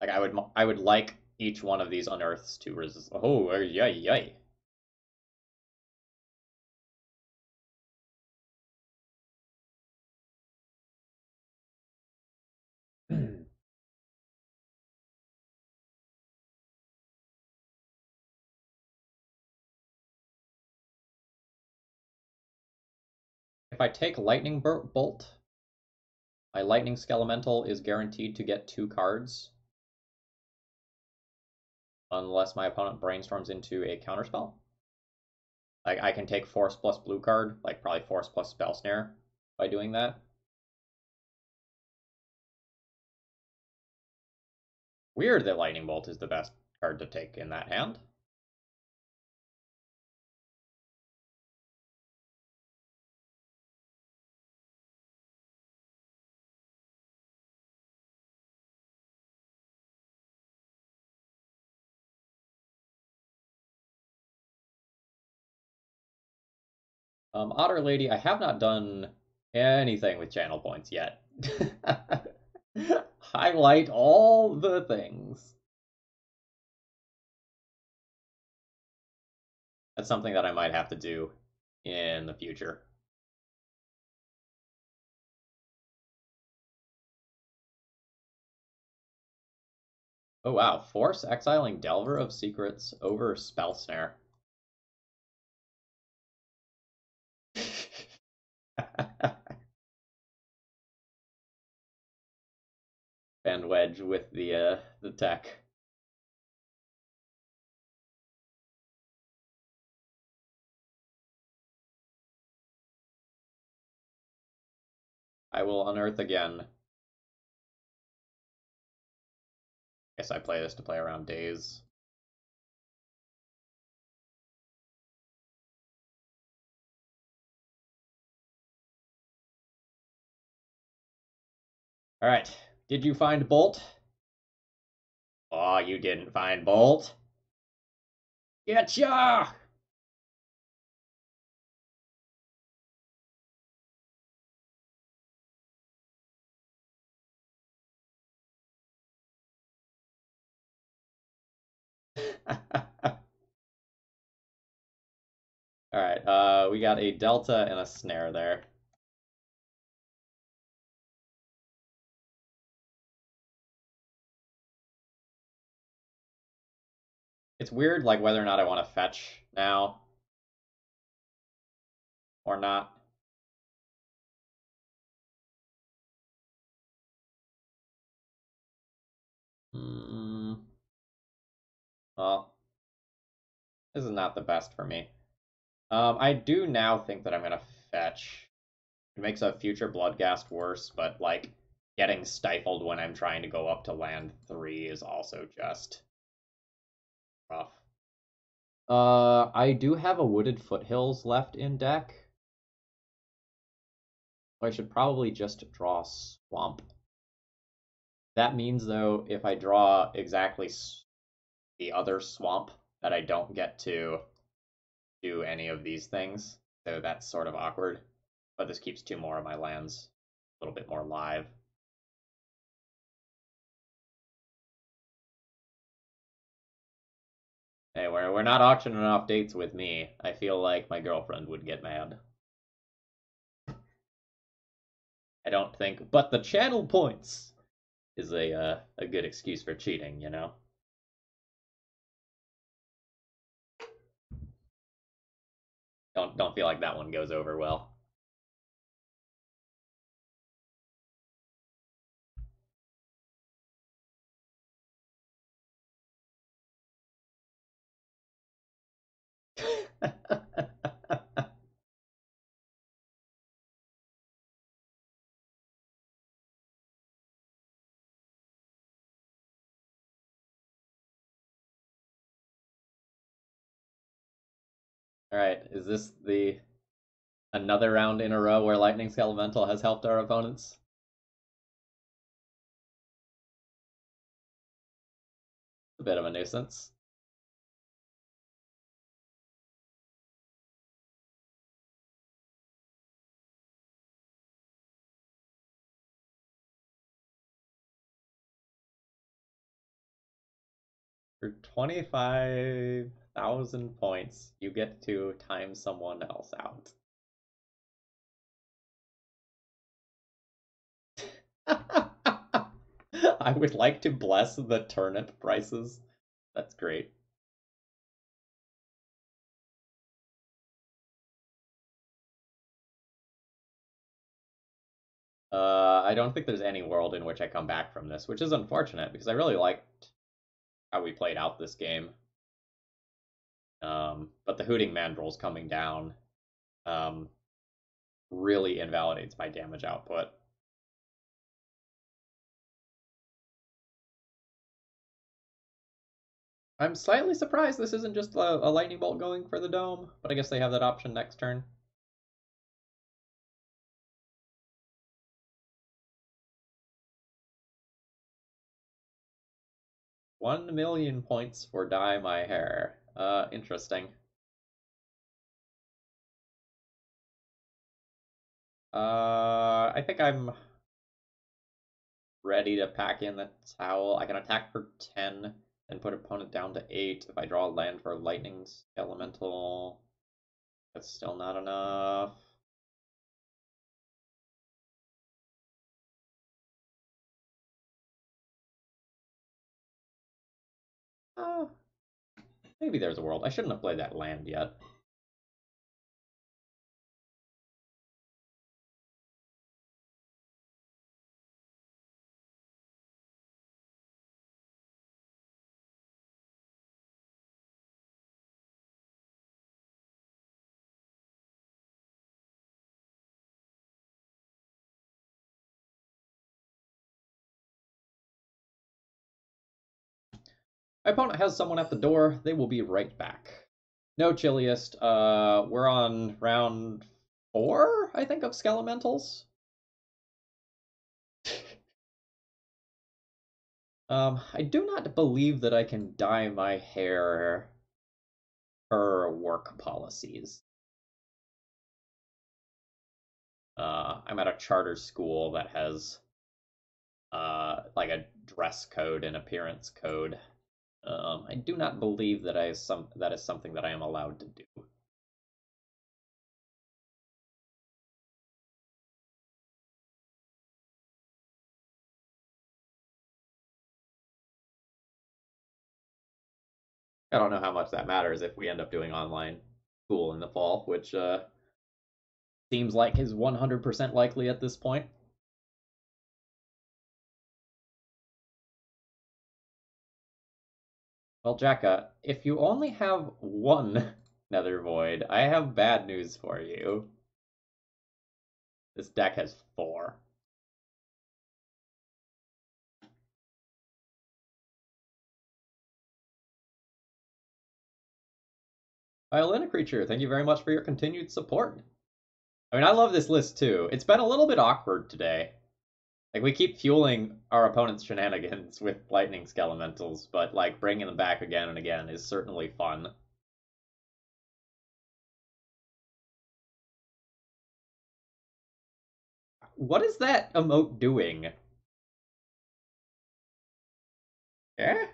Like, I would like each one of these unearths to resist. Oh, yay, yay. If I take Lightning Bolt, my Lightning Skelemental is guaranteed to get 2 cards unless my opponent brainstorms into a counterspell. Like I can take Force plus blue card, like probably Force plus Spell Snare by doing that. Weird that Lightning Bolt is the best card to take in that hand. Otter Lady, I have not done anything with channel points yet. Highlight all the things. That's something that I might have to do in the future. Oh wow, force exiling Delver of Secrets over Spell Snare. Band Wedge with the tech. I will unearth again. Guess I play this to play around Days. Alright, did you find Bolt? Oh, you didn't find Bolt? Getcha! Alright, we got a delta and a snare there. It's weird, like, whether or not I want to fetch now or not. Hmm. Well, this is not the best for me. I do now think that I'm gonna fetch. It makes a future Bloodghast worse, but like getting stifled when I'm trying to go up to land 3 is also just rough. I do have a Wooded Foothills left in deck. I should probably just draw Swamp. That means, though, if I draw exactly the other Swamp, that I don't get to do any of these things. So that's sort of awkward. But this keeps 2 more of my lands a little bit more live. Hey, we're not auctioning off dates with me. I feel like my girlfriend would get mad. I don't think, but the channel points is a good excuse for cheating, you know. Don't feel like that one goes over well. All right, is this the another round in a row where Lightning Skelemental has helped our opponents? A bit of a nuisance. For 25,000 points, you get to time someone else out. I would like to bless the turnip prices. That's great. I don't think there's any world in which I come back from this, which is unfortunate because I really liked how we played out this game. But the Hooting Mandrels coming down um, really invalidates my damage output. I'm slightly surprised this isn't just a lightning bolt going for the dome, but I guess they have that option next turn. $1,000,000 points for dye my hair. Interesting. I think I'm ready to pack in the towel. I can attack for 10 and put opponent down to 8. If I draw a land for Lightning's Elemental, that's still not enough. Oh, maybe there's a world. I shouldn't have played that land yet. My opponent has someone at the door. They will be right back. No chilliest. We're on round 4, I think, of Skelementals. I do not believe that I can dye my hair her work policies. I'm at a charter school that has like a dress code and appearance code. I do not believe that that is something that I am allowed to do. I don't know how much that matters if we end up doing online school in the fall, which seems like is 100% likely at this point. Well, Jacka, if you only have one Nether Void, I have bad news for you. This deck has 4. Violina Creature, thank you very much for your continued support. I mean, I love this list too. It's been a little bit awkward today. Like, we keep fueling our opponent's shenanigans with Lightning Skelementals, but, like, bringing them back again and again is certainly fun. What is that emote doing? Eh?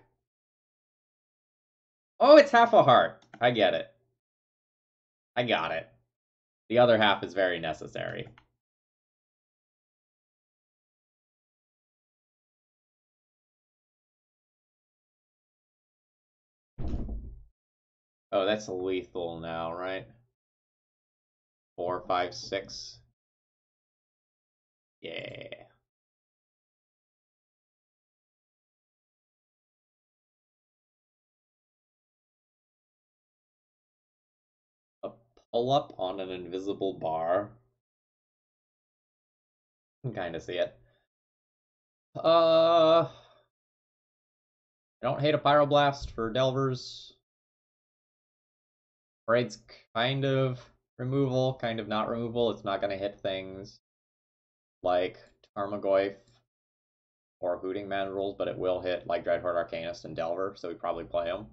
Oh, it's half a heart. I get it. I got it. The other half is very necessary. Oh, that's lethal now, right? 4, 5, 6. Yeah. A pull up on an invisible bar. You can kind of see it. I don't hate a Pyroblast for Delvers. Braid's kind of removal, kind of not removal. It's not going to hit things like Tarmogoyf or Hooting Mandrills, but it will hit like Dreadhorde Arcanist and Delver, so we probably play them.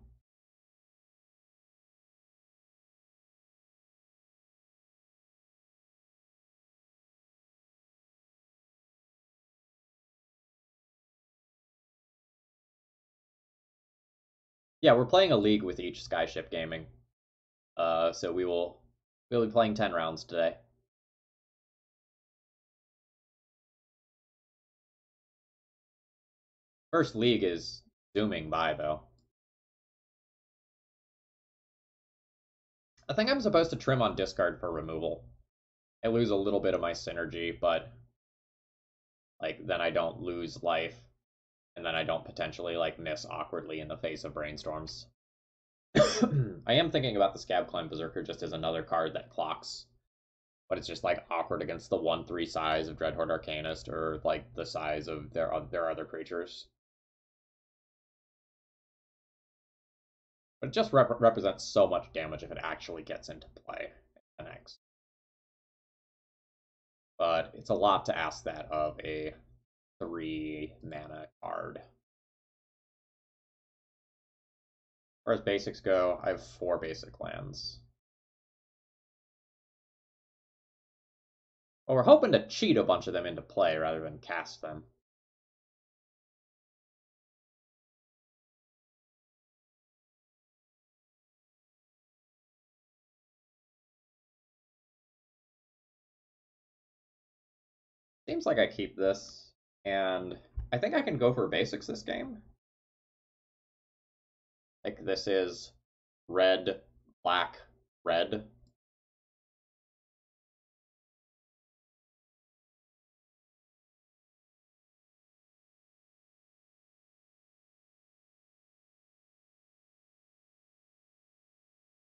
Yeah, we're playing a league with each Skyship Gaming. So we'll be playing 10 rounds today. First league is zooming by though. I think I'm supposed to trim on discard for removal. I lose a little bit of my synergy, but like then I don't lose life, and then I don't potentially like miss awkwardly in the face of brainstorms. I am thinking about the Scab Climb Berserker just as another card that clocks, but it's just like awkward against the 1/3 size of Dreadhorde Arcanist or like the size of their other creatures. But it just represents so much damage if it actually gets into play and connects. But it's a lot to ask that of a 3 mana card. As far as basics go, I have 4 basic lands. Well, we're hoping to cheat a bunch of them into play rather than cast them. Seems like I keep this, and I think I can go for basics this game. Like, this is red, black, red.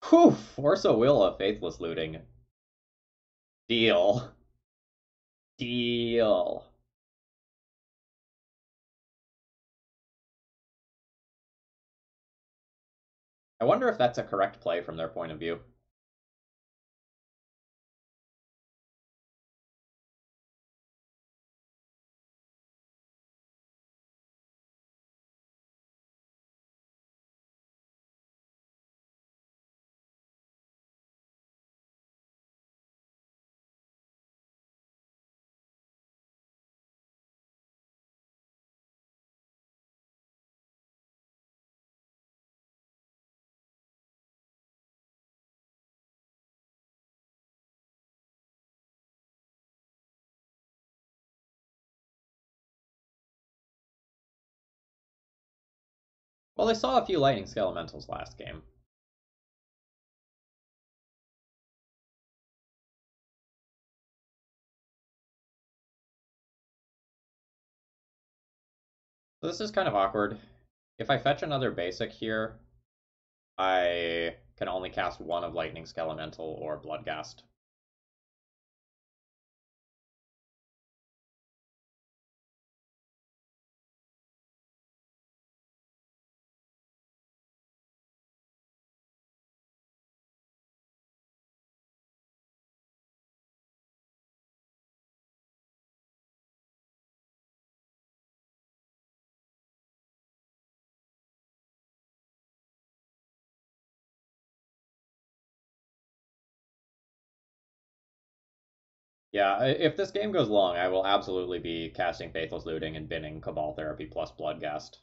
Whew! Force a Will of Faithless Looting. Deal. Deal. I wonder if that's a correct play from their point of view. Well, they saw a few lightning skelementals last game. So this is kind of awkward. If I fetch another basic here, I can only cast one of Lightning Skelemental or Bloodghast. Yeah, if this game goes long, I will absolutely be casting Faithless Looting and binning Cabal Therapy plus Bloodghast.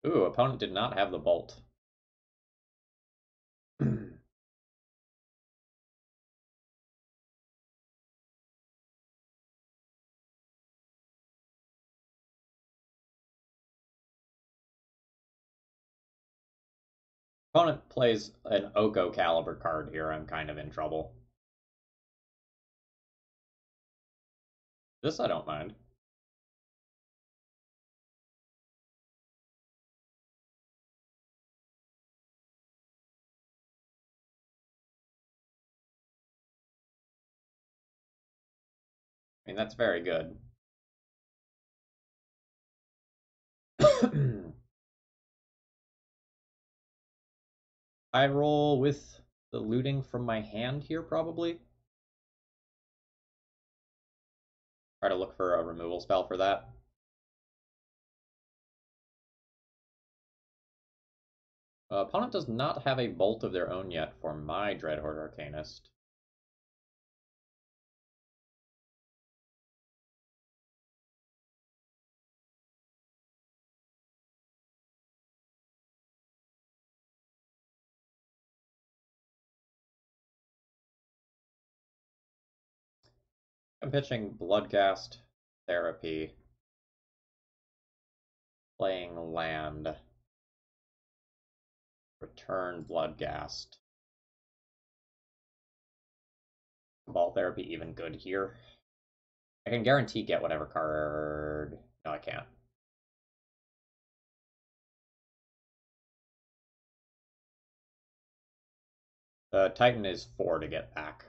Ooh, opponent did not have the Bolt. Opponent plays an Oko caliber card here, I'm kind of in trouble. This I don't mind. I mean, that's very good. I roll with the looting from my hand here, probably. Try to look for a removal spell for that. Opponent does not have a Bolt of their own yet for my Dreadhorde Arcanist. I'm pitching Bloodghast, Therapy, playing land, return Bloodghast. Ball Therapy even good here. I can guarantee get whatever card. No, I can't. The Titan is 4 to get back.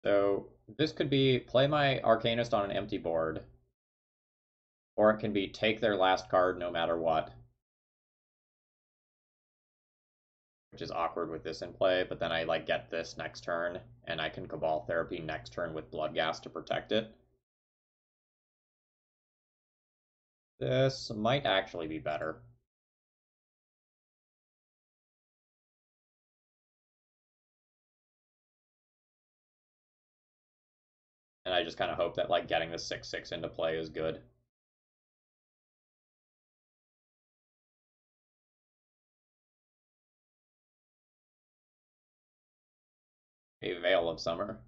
So this could be play my Arcanist on an empty board, or it can be take their last card no matter what, which is awkward with this in play, but then I like get this next turn, and I can Cabal Therapy next turn with Bloodghast to protect it. This might actually be better. And I just kind of hope that like getting the 6/6 into play is good. A Veil of Summer.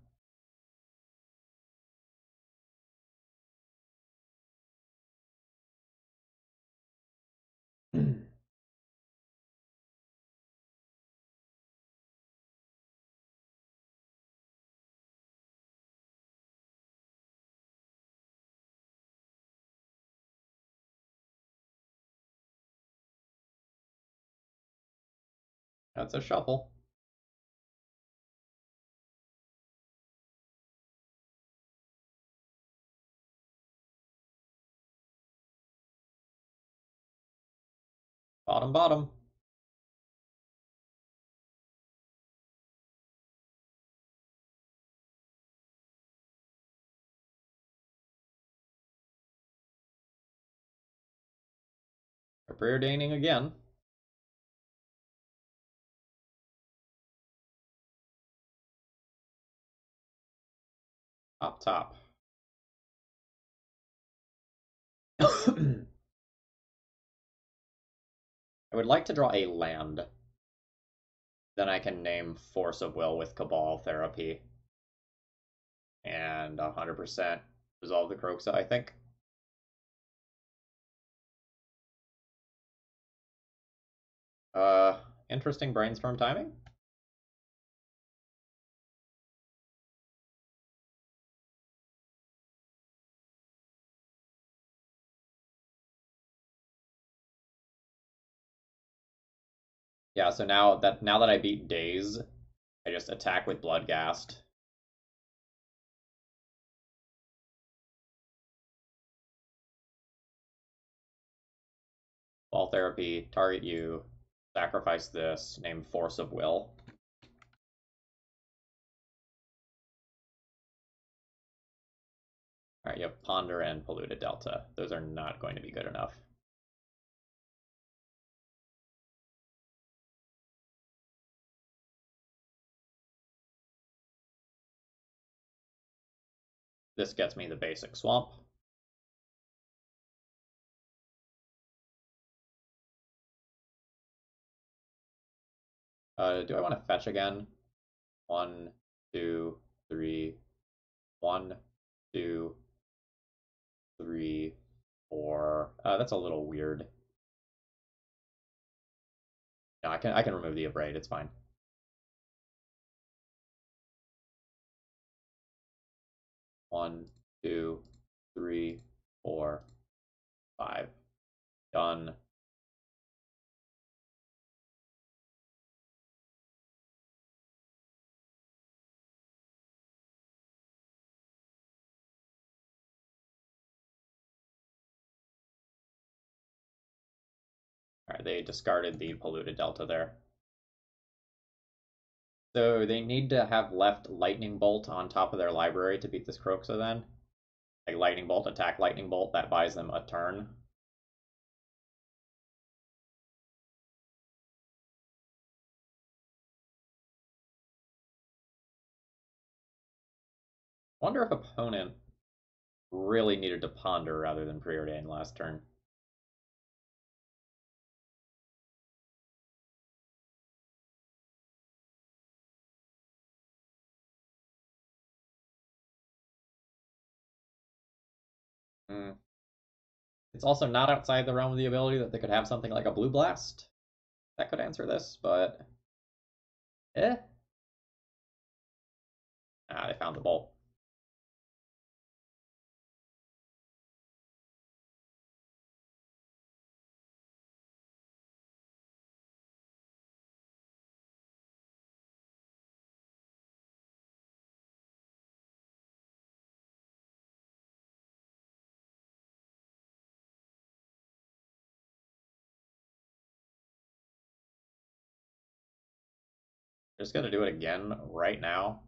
That's a shuffle. Bottom, bottom. preordaining again. Top. I would like to draw a land. Then I can name Force of Will with Cabal Therapy. And 100% resolve the Kroxa, I think. Interesting brainstorm timing. Yeah, so now that I beat Daze, I just attack with Bloodghast. Ball Therapy, target you, sacrifice this, name Force of Will. Alright, you have Ponder and Polluted Delta. Those are not going to be good enough. This gets me the basic swamp. Do I want to fetch again? 1, 2, 3. 1, 2, 3, 4. That's a little weird. No, I can remove the Abrade. It's fine. One, 2, 3, 4, 5. Done. Alright, they discarded the Polluted Delta there. So they need to have left Lightning Bolt on top of their library to beat this Kroxa then. Like Lightning Bolt, attack Lightning Bolt, that buys them a turn. Wonder if opponent really needed to ponder rather than preordain last turn. It's also not outside the realm of the ability that they could have something like a Blue Blast that could answer this, but eh. Ah, they found the bolt. Just gonna do it again right now.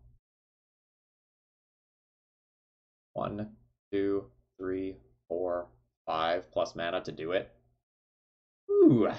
1, 2, 3, 4, 5 plus mana to do it. Ooh.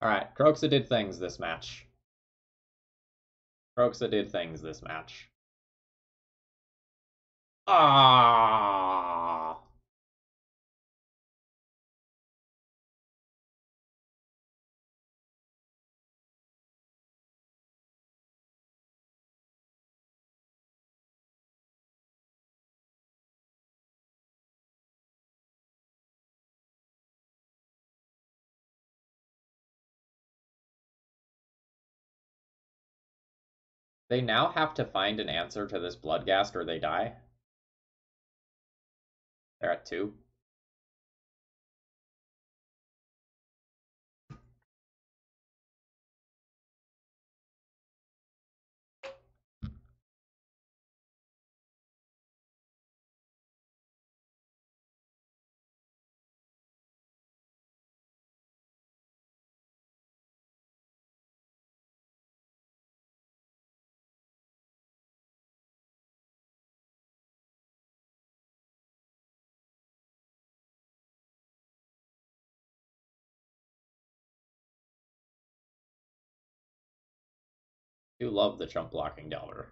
Alright, Kroxa did things this match. Kroxa did things this match. Ah! They now have to find an answer to this Bloodghast or they die. They're at 2. You love the chump blocking Delver.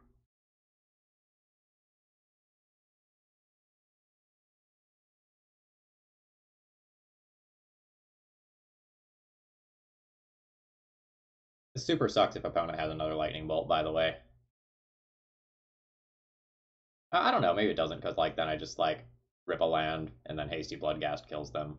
It super sucks if opponent has another lightning bolt, by the way. I don't know, maybe it doesn't, because like then I just like rip a land and then hasty bloodgast kills them.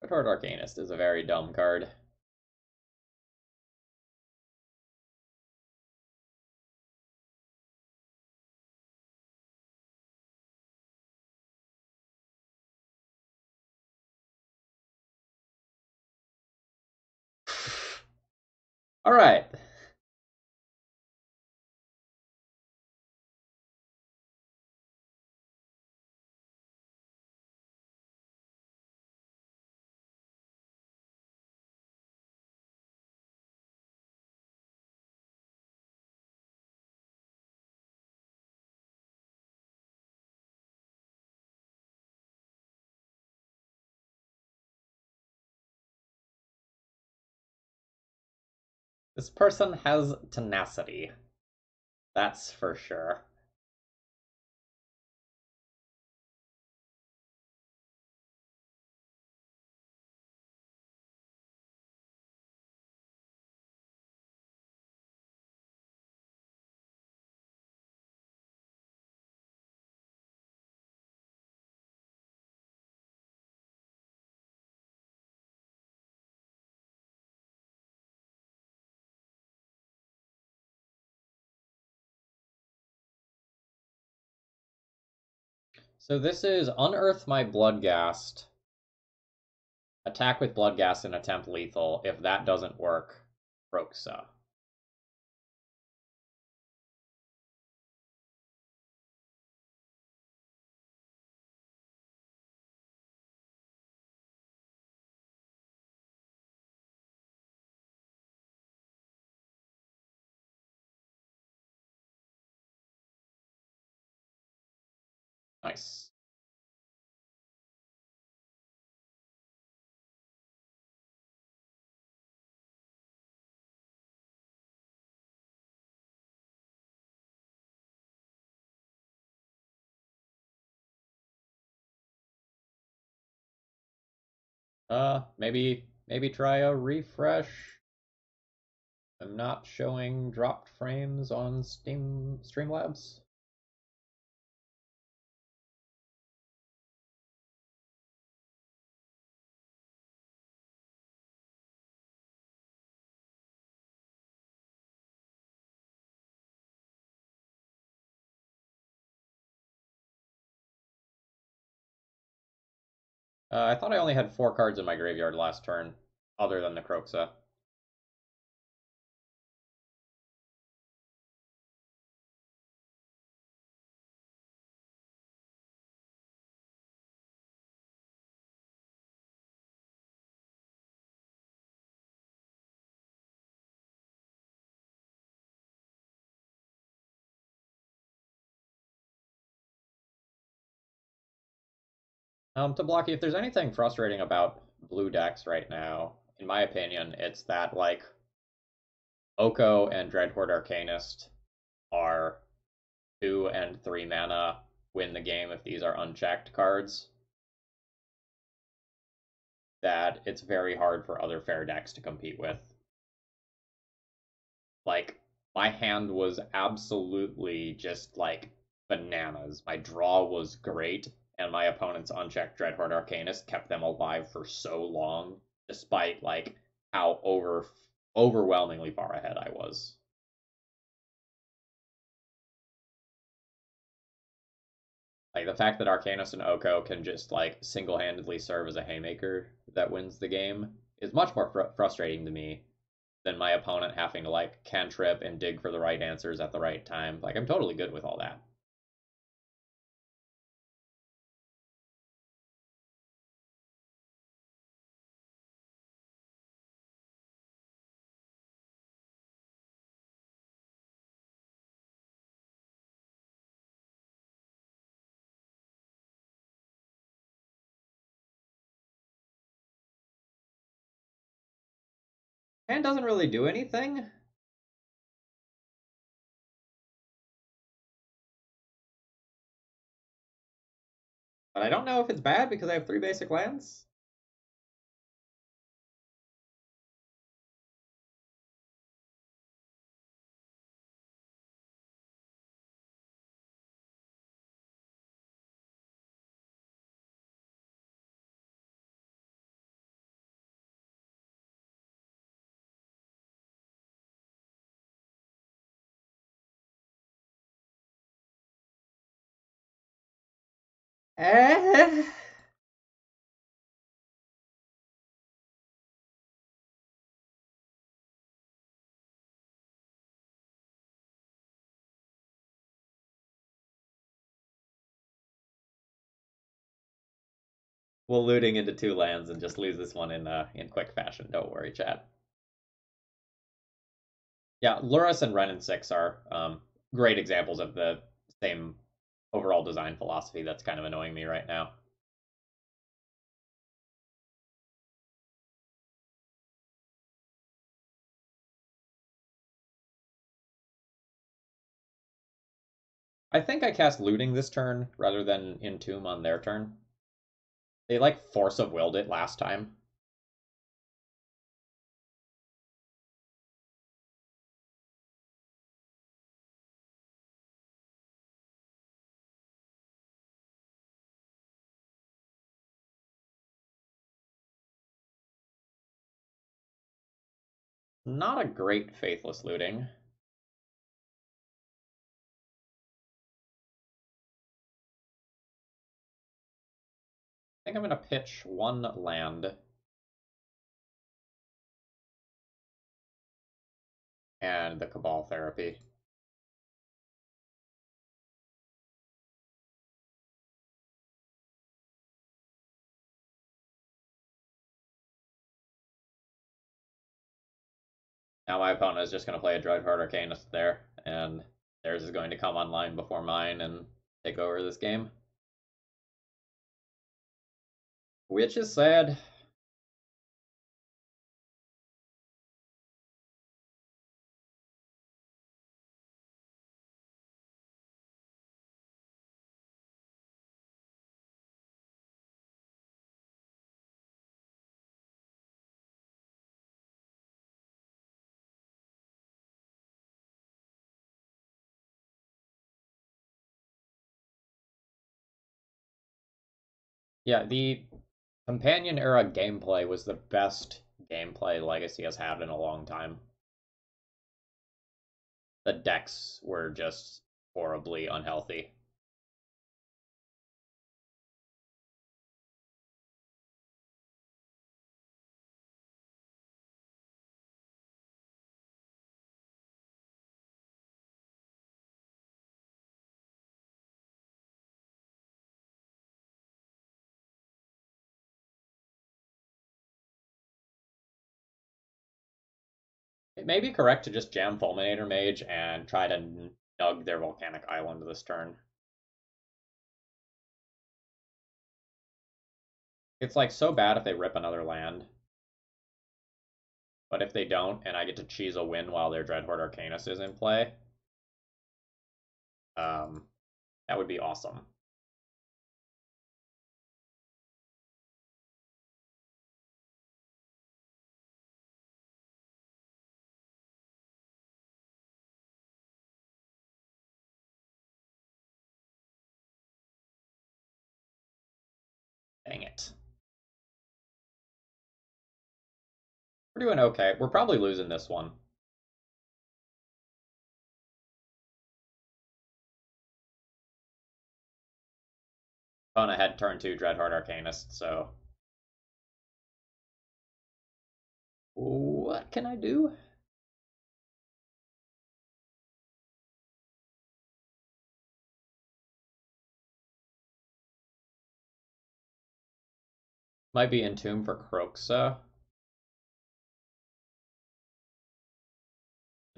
Retort Arcanist is a very dumb card. All right. This person has tenacity. That's for sure. So this is Unearth My Bloodghast. Attack with Bloodghast and attempt lethal. If that doesn't work, Kroxa. Nice. Maybe try a refresh. I'm not showing dropped frames on Streamlabs. I thought I only had 4 cards in my graveyard last turn, other than the Kroxa. To block you, if there's anything frustrating about blue decks right now, in my opinion, it's that like Oko and Dreadhorde Arcanist are 2 and 3 mana, win the game if these are unchecked cards. That it's very hard for other fair decks to compete with. Like, my hand was absolutely just like bananas. My draw was great, and my opponent's unchecked Dreadhorde Arcanist kept them alive for so long, despite like how overwhelmingly far ahead I was. Like the fact that Arcanist and Oko can just like single-handedly serve as a haymaker that wins the game is much more frustrating to me than my opponent having to like cantrip and dig for the right answers at the right time. Like I'm totally good with all that. And doesn't really do anything. But I don't know if it's bad because I have 3 basic lands. Eh. We'll looting into 2 lands and just lose this one in quick fashion. Don't worry, chat. Yeah, Lurrus and Ren and Six are great examples of the same overall design philosophy that's kind of annoying me right now. I think I cast Looting this turn rather than Entomb on their turn. They like Force of Willed it last time. Not a great Faithless Looting. I think I'm going to pitch 1 land and the Cabal Therapy. Now my opponent is just going to play a Dreadhorde Arcanist there, and theirs is going to come online before mine and take over this game. Which is sad. Yeah, the Companion era gameplay was the best gameplay Legacy has had in a long time. The decks were just horribly unhealthy. It may be correct to just jam Fulminator Mage and try to nug their Volcanic Island this turn. It's like so bad if they rip another land. But if they don't, and I get to cheese a win while their Dreadhorde Arcanist is in play, that would be awesome. We're doing okay. We're probably losing this one. Opponent had turn 2 Dreadhorde Arcanist, so... What can I do? Might be Entomb for Kroxa.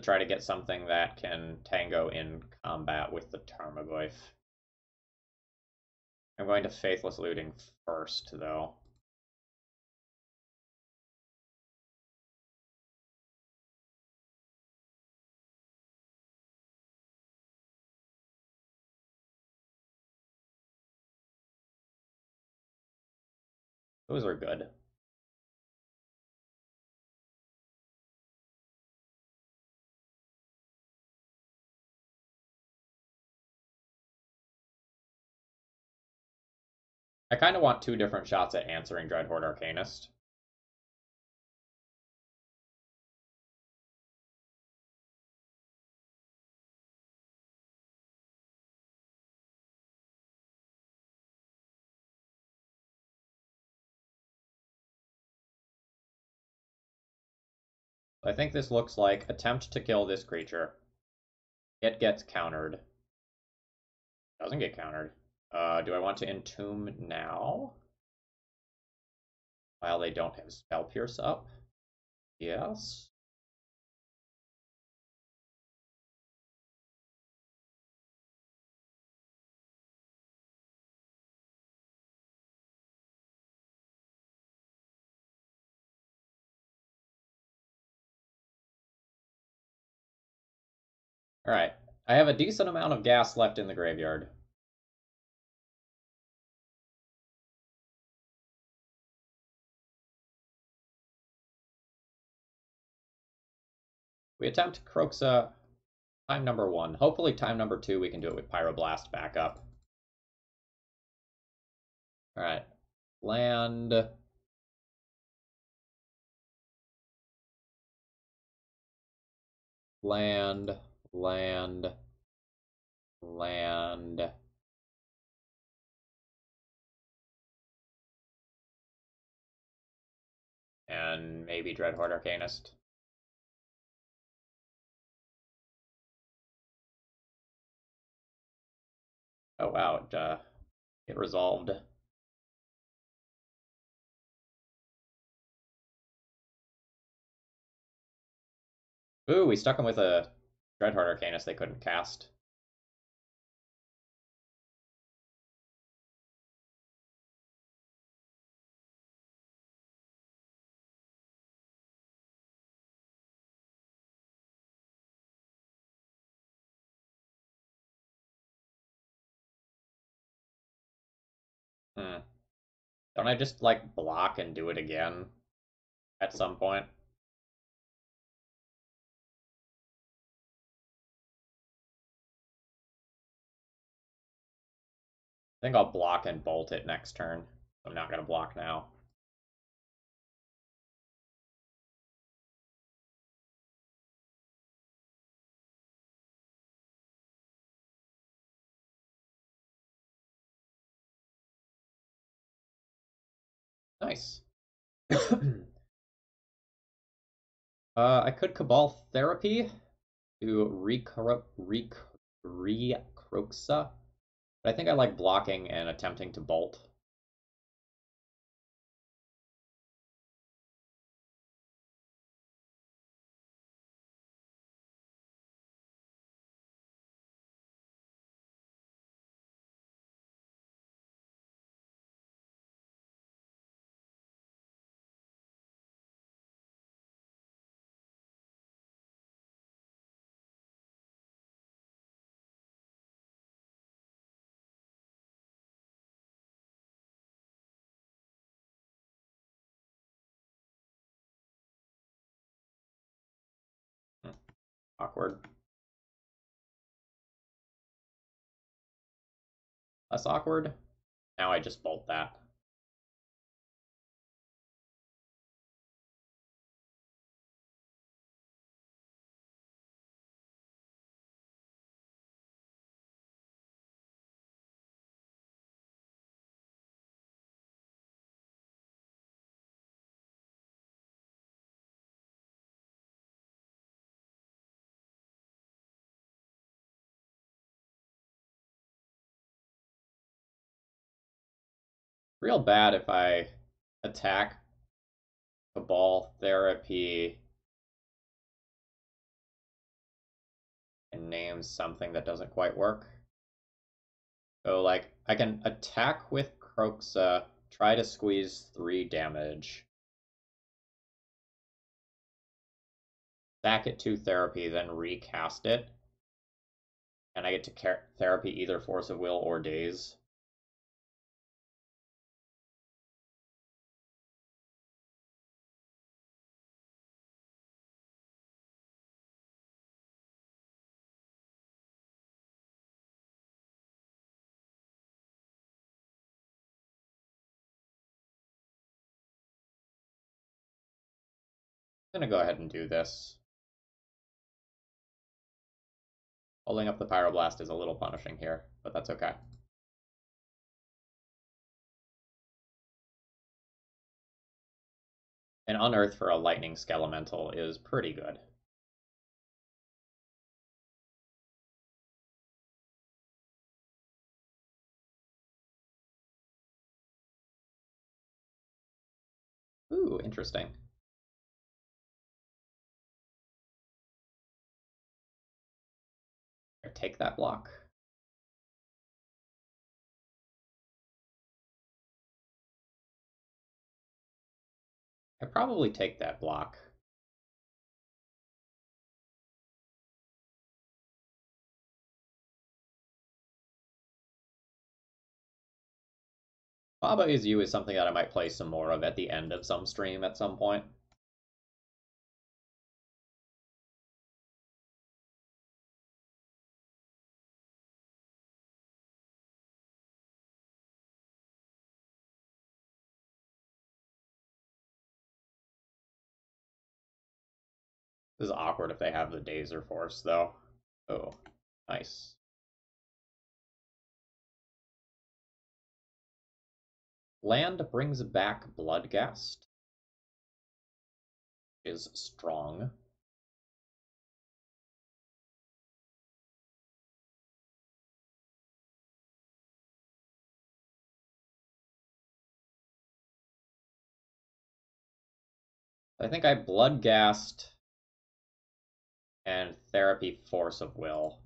Try to get something that can tango in combat with the Tarmogoyf. I'm going to Faithless Looting first, though. Those are good. I kind of want 2 different shots at answering Dreadhorde Arcanist. I think this looks like attempt to kill this creature. It gets countered. Doesn't get countered. Do I want to Entomb now? While they don't have Spell Pierce up? Yes. Alright. I have a decent amount of gas left in the graveyard. We attempt Kroxa time number 1. Hopefully time number 2 we can do it with Pyroblast backup. Alright. Land. Land. Land. Land. And maybe Dreadhorde Arcanist. Oh wow, it resolved. Ooh, we stuck him with a Dreadhorde Arcanist they couldn't cast. Hmm. Don't I just, like, block and do it again at some point? I think I'll block and bolt it next turn. I'm not going to block now. Nice. I could Cabal Therapy to re-Croxa, but I think I like blocking and attempting to bolt. Awkward. Less awkward. Now I just bolt that. real bad if I attack Cabal Therapy and name something that doesn't quite work. So, like, I can attack with Croxa, try to squeeze 3 damage, back it to Therapy, then recast it, and I get to Therapy either Force of Will or Daze. I'm gonna go ahead and do this. Holding up the Pyroblast is a little punishing here, but that's okay. An Unearth for a Lightning Skelemental is pretty good. Ooh, interesting. Take that block. I probably take that block. Baba Is You is something that I might play some more of at the end of some stream at some point. This is awkward if they have the Dazer Force, though. Oh, nice. Land brings back Bloodghast. Is strong. I think I Bloodghast and Therapy Force of Will.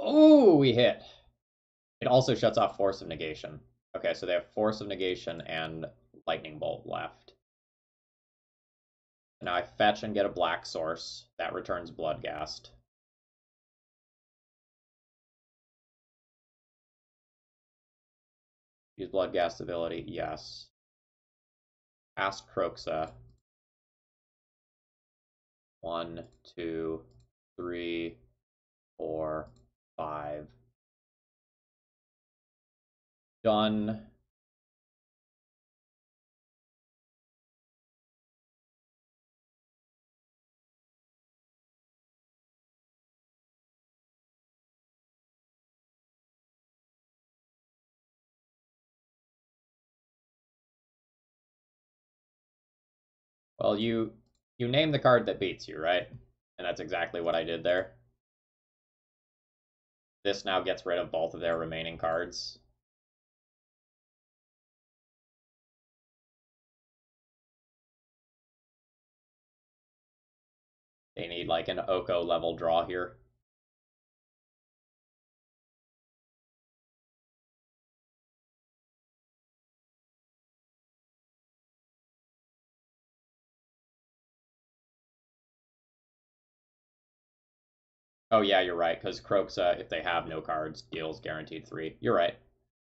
Oh, we hit. It also shuts off Force of Negation. Okay, so they have Force of Negation and Lightning Bolt left. Now I fetch and get a black source. That returns Bloodghast. Use Bloodghast ability, yes. Ask Croxa. 1, 2, 3, 4, 5. Done. Well, you name the card that beats you, right? And that's exactly what I did there. This now gets rid of both of their remaining cards. They need like an Oko level draw here. Oh yeah, you're right, because Croxa, if they have no cards, deals guaranteed 3. You're right.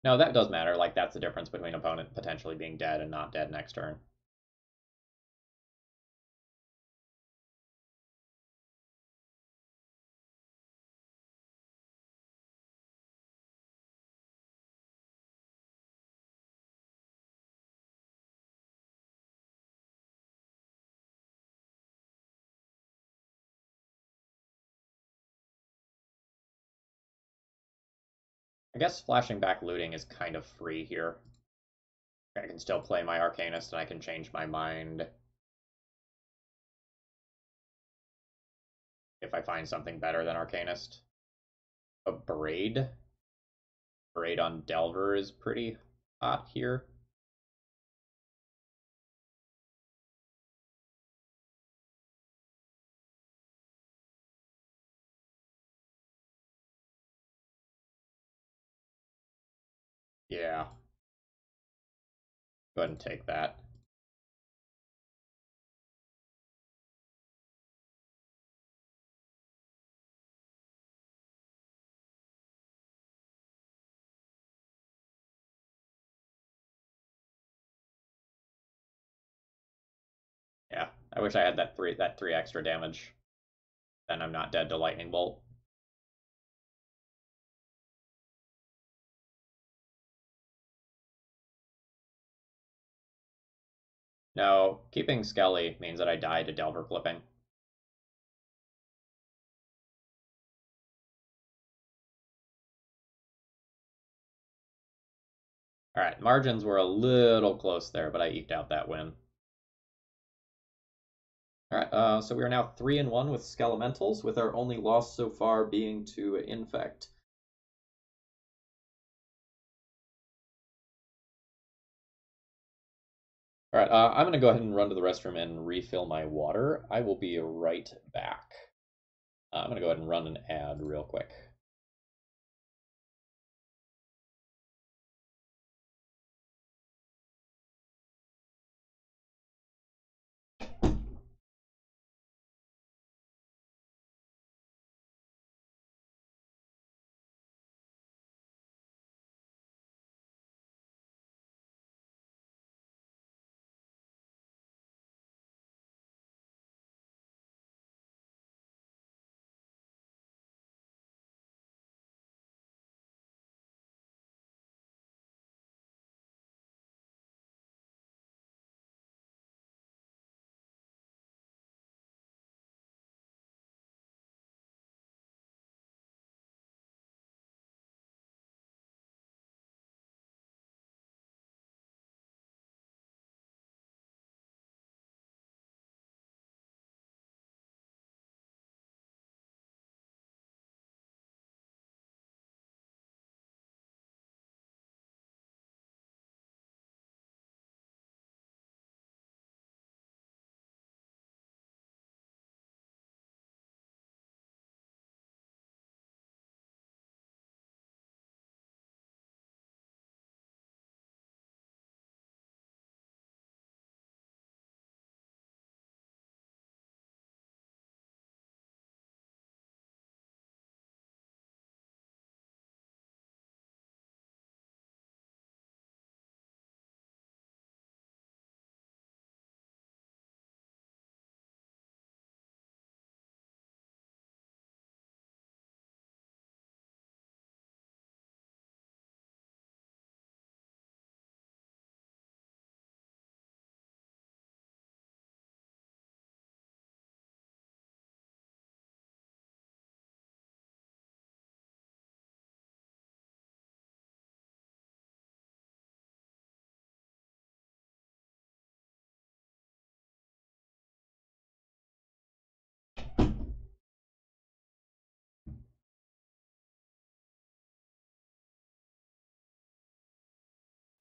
No, that does matter. Like, that's the difference between opponent potentially being dead and not dead next turn. I guess flashing back looting is kind of free here. I can still play my Arcanist and I can change my mind if I find something better than Arcanist. A Braid. Braid on Delver is pretty hot here. Yeah. Go ahead and take that. Yeah. I wish I had that three extra damage. Then I'm not dead to Lightning Bolt. No, keeping Skelly means that I die to Delver Clipping. Alright, margins were a little close there, but I eked out that win. Alright, so we are now 3-1 with Skelementals, with our only loss so far being to Infect. Alright, I'm going to go ahead and run to the restroom and refill my water. I will be right back. I'm going to go ahead and run an ad real quick.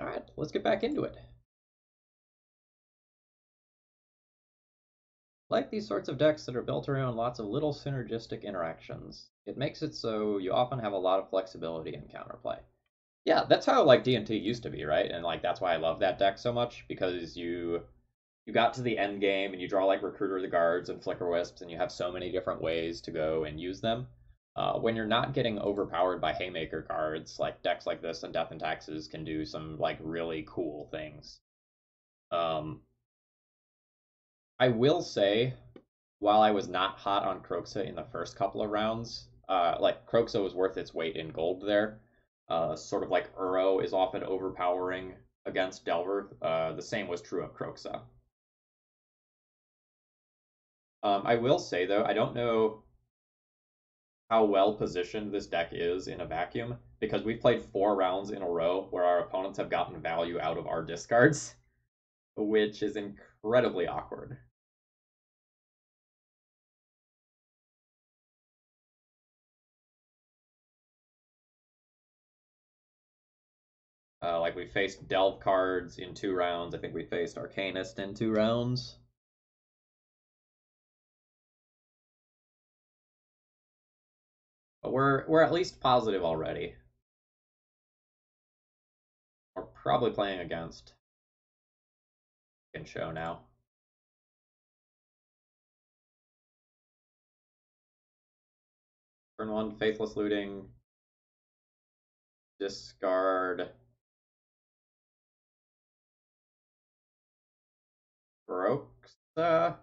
Alright, let's get back into it. Like these sorts of decks that are built around lots of little synergistic interactions, it makes it so you often have a lot of flexibility in counterplay. Yeah, that's how like D&T used to be, right? And like that's why I love that deck so much, because you got to the end game and you draw like Recruiter of the Guards and Flicker Wisps, and you have so many different ways to go and use them. When you're not getting overpowered by Haymaker cards, like decks like this and Death and Taxes can do some like really cool things. I will say, while I was not hot on Kroxa in the first couple of rounds, like Kroxa was worth its weight in gold there. Sort of like Uro is often overpowering against Delver. The same was true of Kroxa. I will say though, I don't know. how well positioned this deck is in a vacuum because we've played 4 rounds in a row where our opponents have gotten value out of our discards, which is incredibly awkward. Like we faced Delve cards in 2 rounds. I think we faced Arcanist in 2 rounds. But we're at least positive already. We're probably playing against. Can show now. Turn 1, Faithless Looting. Discard. Kroxa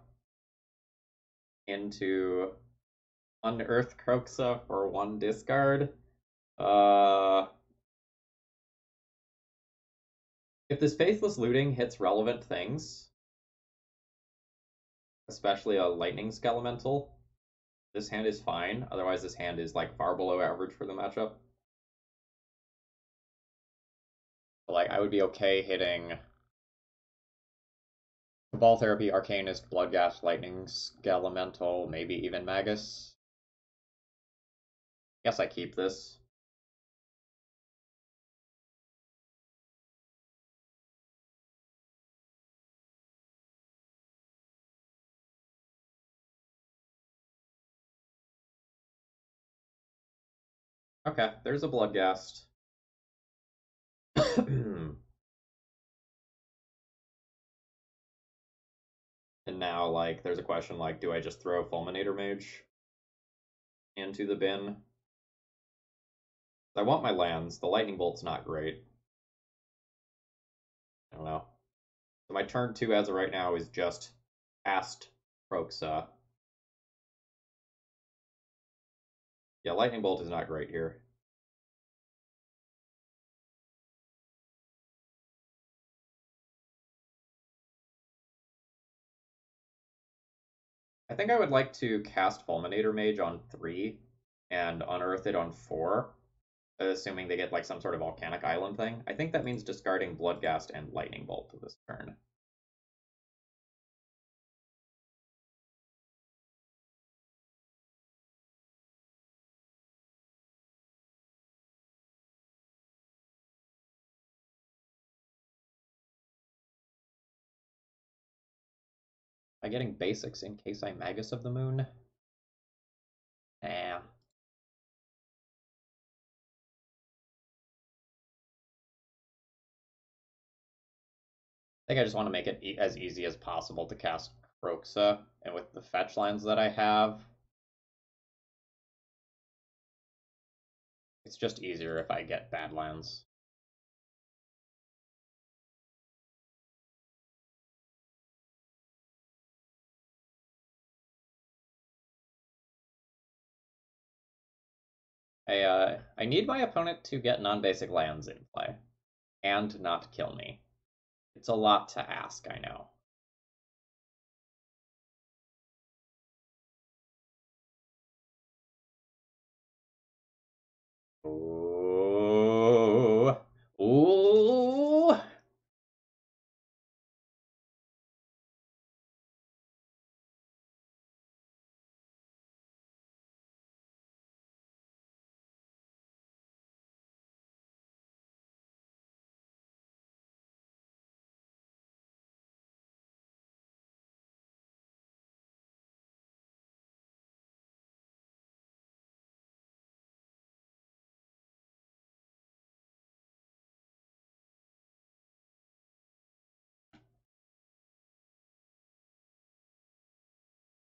into Unearth Kroxa for 1 discard. If this Faithless Looting hits relevant things, especially a Lightning Skelemental, this hand is fine. Otherwise, this hand is like far below average for the matchup. But, like, I would be okay hitting Cabal Therapy, Arcanist, Bloodghast, Lightning Skelemental, maybe even Magus. Guess I keep this. Okay, there's a Bloodghast. And now, like, there's a question like, do I just throw Fulminator Mage into the bin? I want my lands. The Lightning Bolt's not great. I don't know. So my turn 2 as of right now is just cast Kroxa. Yeah, Lightning Bolt is not great here. I think I would like to cast Fulminator Mage on 3 and unearth it on 4, assuming they get like some sort of volcanic island thing. I think that means discarding Bloodghast and Lightning Bolt this turn. Am I getting basics in case I Magus of the Moon? Nah. I think I just want to make it as easy as possible to cast Kroxa, and with the fetch lands that I have, it's just easier if I get bad lands. I need my opponent to get non-basic lands in play, and not kill me. It's a lot to ask, I know. Ooh. Ooh.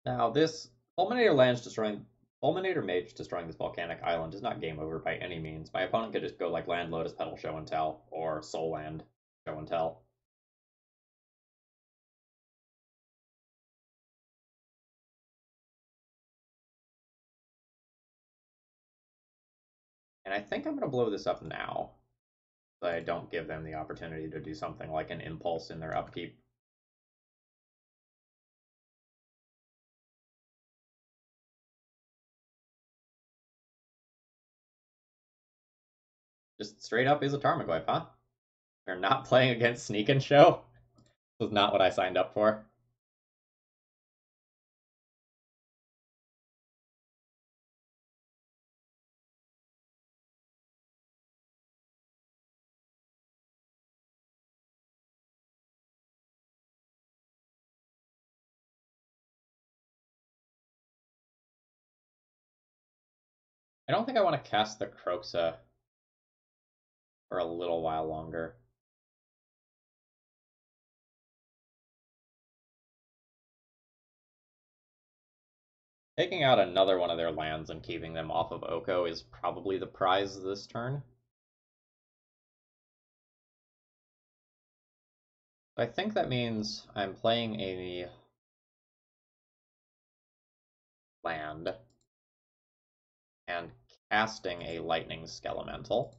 Now this Fulminator Mage destroying this volcanic island is not game over by any means. My opponent could just go like land Lotus Petal Show and Tell or Soul Land Show and Tell. And I think I'm gonna blow this up now. So I don't give them the opportunity to do something like an impulse in their upkeep. Just straight up is a Tarmogoyf, huh? We're not playing against Sneak and Show? This was not what I signed up for. I don't think I want to cast the Croxa for a little while longer. Taking out another one of their lands and keeping them off of Oko is probably the prize this turn. I think that means I'm playing a land and casting a Lightning Skelemental.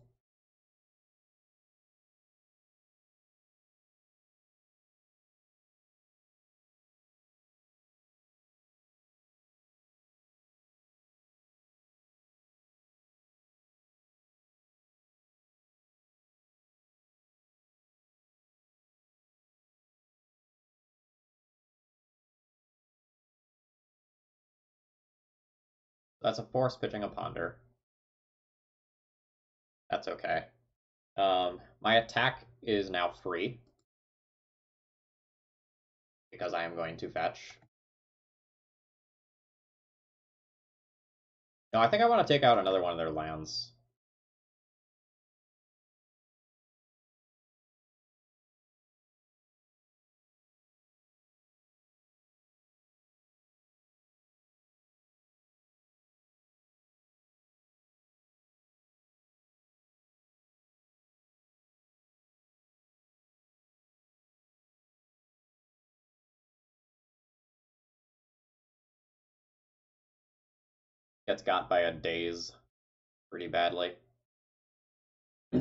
That's a force pitching a Ponder. That's okay. My attack is now free because I am going to fetch. No, I think I want to take out another one of their lands. Gets got by a Daze pretty badly. I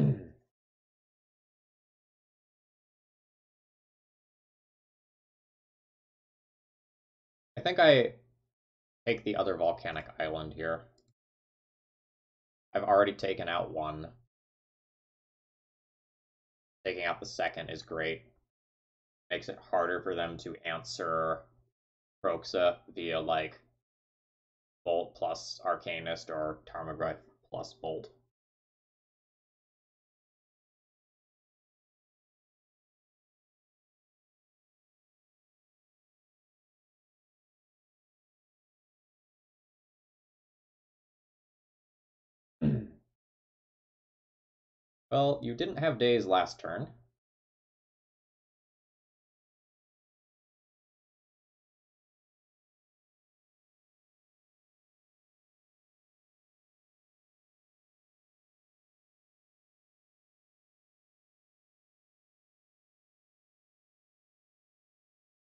think I take the other volcanic island here. I've already taken out one. Taking out the second is great. Makes it harder for them to answer Proxa via, like, Bolt plus Arcanist or Tarmogoyf plus Bolt. Well, you didn't have Daze last turn.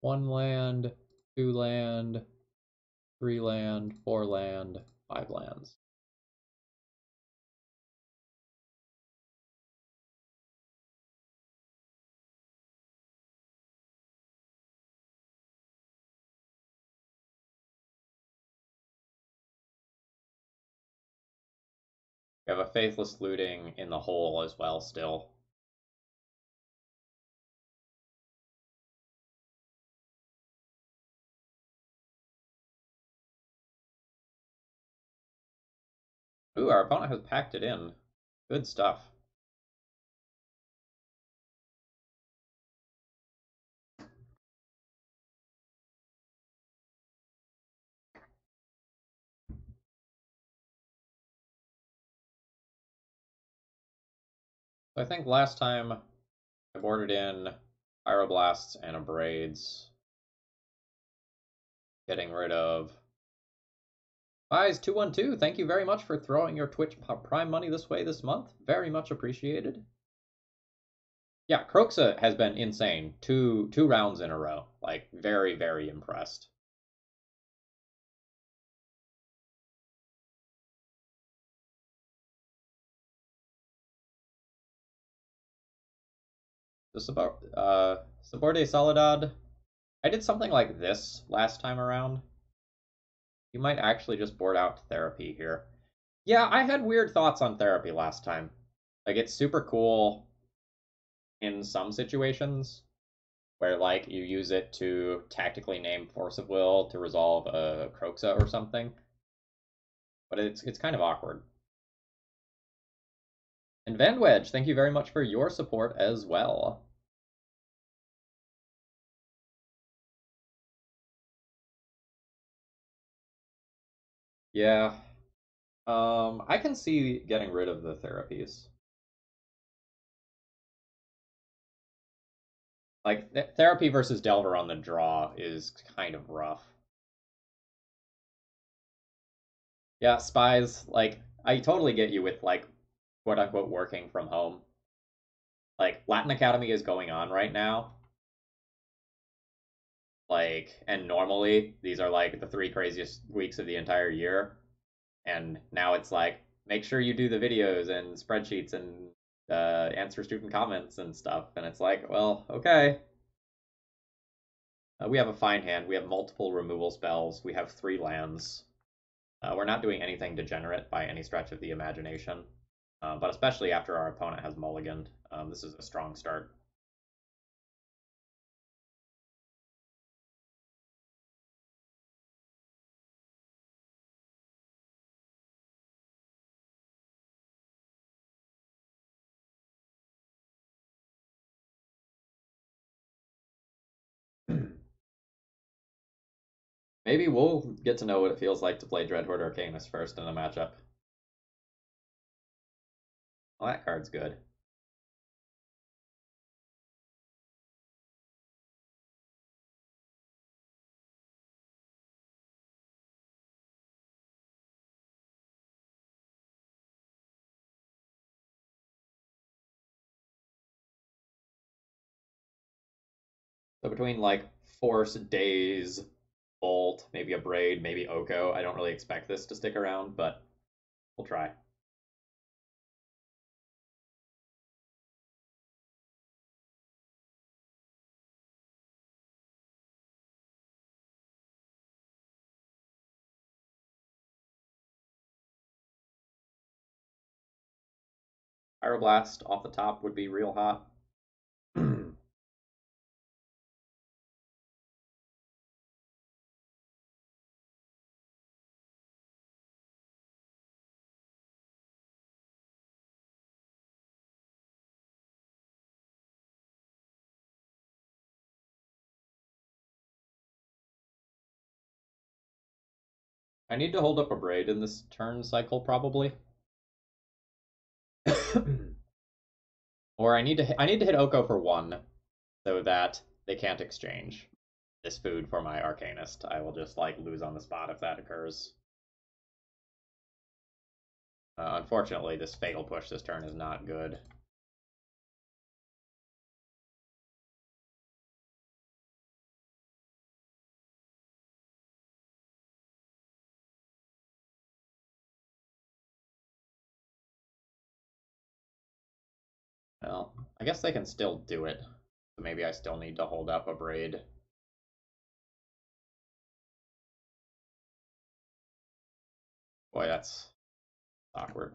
One land, two land, three land, four land, five lands. We have a Faithless Looting in the hole as well still. Ooh, our opponent has packed it in. Good stuff. So I think last time I boarded in Pyroblasts and Abrades, getting rid of Guys212. Thank you very much for throwing your Twitch Prime money this way this month. Very much appreciated. Yeah, Croxa has been insane. Two rounds in a row. Like, very, very impressed. The Sabor de Soledad. I did something like this last time around. You might actually just board out Therapy here. Yeah, I had weird thoughts on Therapy last time. Like it's super cool in some situations where like you use it to tactically name Force of Will to resolve a Croxa or something, but it's kind of awkward. And Van Wedge, thank you very much for your support as well. Yeah, I can see getting rid of the therapies. Like therapy versus Delver on the draw is kind of rough. Yeah, spies, like I totally get you with like quote unquote working from home. Like Latin Academy is going on right now. Like and normally these are like the three craziest weeks of the entire year. And now it's like make sure you do the videos and spreadsheets and answer student comments and stuff. And it's like, well, okay. We have a fine hand. We have multiple removal spells. We have 3 lands. We're not doing anything degenerate by any stretch of the imagination, but especially after our opponent has mulliganed, this is a strong start. Maybe we'll get to know what it feels like to play Dreadhorde Arcanus first in a matchup. Well, that card's good. So between like Force, Daze, Bolt, maybe a Braid, maybe Oko, I don't really expect this to stick around, but we'll try. Pyroblast off the top would be real hot. I need to hold up a Braid in this turn cycle probably. Or I need to hit Oko for 1 so that they can't exchange this food for my Arcanist. I will just like lose on the spot if that occurs. Unfortunately, this Fatal Push this turn is not good. Well, I guess they can still do it. So maybe I still need to hold up a Braid. Boy, that's awkward.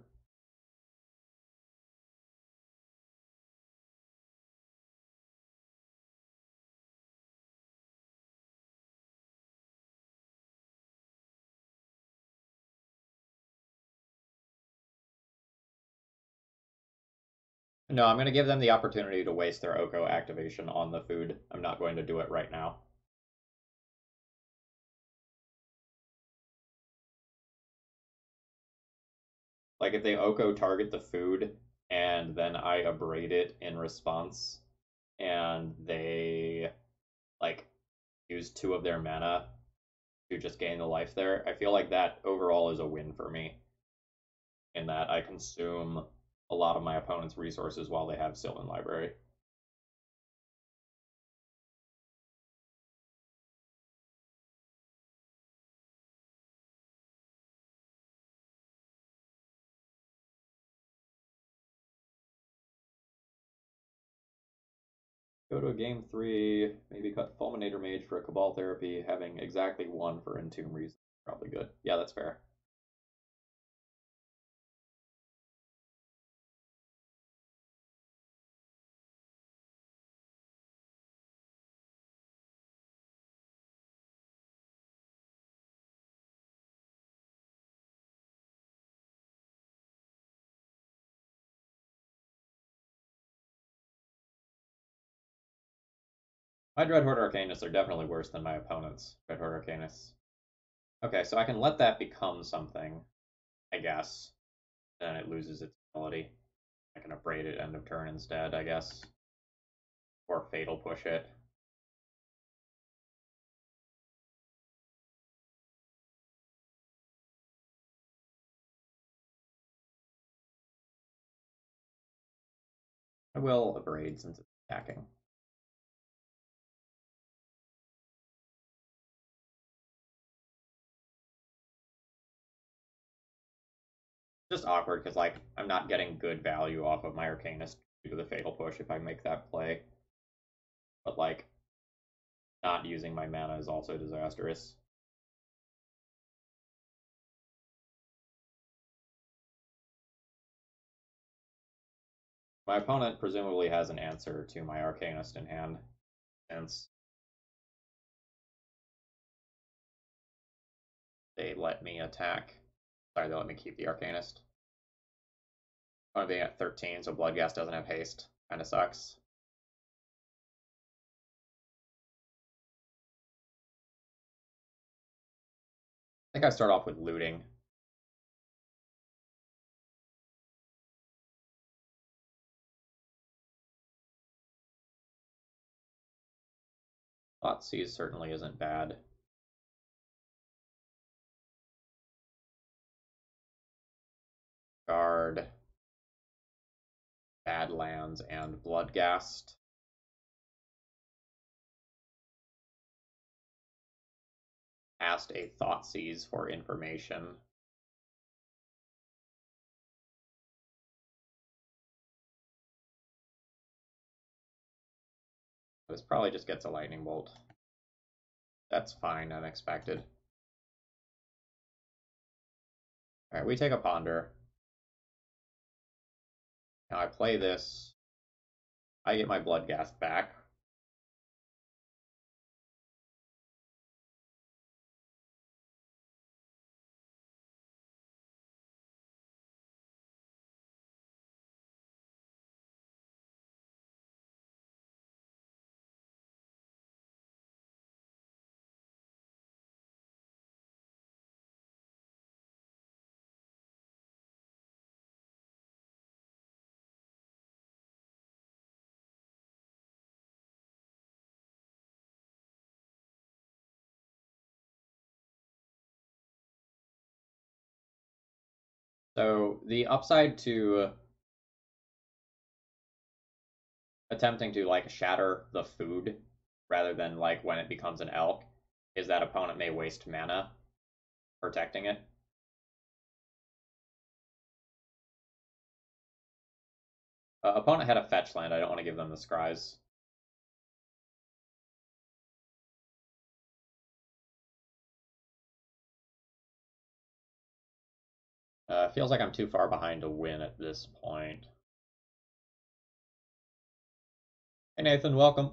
No, I'm going to give them the opportunity to waste their Oko activation on the food. I'm not going to do it right now. Like if they Oko target the food and then I abrade it in response and they like use 2 of their mana to just gain the life there, I feel like that overall is a win for me in that I consume a lot of my opponent's resources while they have Sylvan Library. Go to a game 3, maybe cut Fulminator Mage for a Cabal Therapy, having exactly 1 for Entomb reason. Probably good. Yeah, that's fair. My Dreadhorde Arcanists are definitely worse than my opponent's Dreadhorde Arcanists. Okay, so I can let that become something, I guess. Then it loses its ability. I can Abrade it end of turn instead, I guess. Or Fatal Push it. I will Abrade since it's attacking. Just awkward because like I'm not getting good value off of my Arcanist due to the Fatal Push if I make that play. But like not using my mana is also disastrous. My opponent presumably has an answer to my Arcanist in hand, since they let me attack. Sorry, they let me keep the Arcanist. I'm being at 13, so Bloodghast doesn't have haste. Kinda sucks. I think I start off with looting. Thoughtseize certainly isn't bad. Guard, Badlands, and Bloodghast. Cast a Thoughtseize for information. This probably just gets a Lightning Bolt. That's fine, unexpected. Alright, we take a Ponder. Now I play this. I get my Bloodghast back. So the upside to attempting to like shatter the food rather than like when it becomes an elk is that opponent may waste mana protecting it. Opponent had a fetch land. I don't want to give them the scries. Feels like I'm too far behind to win at this point. Hey Nathan, welcome.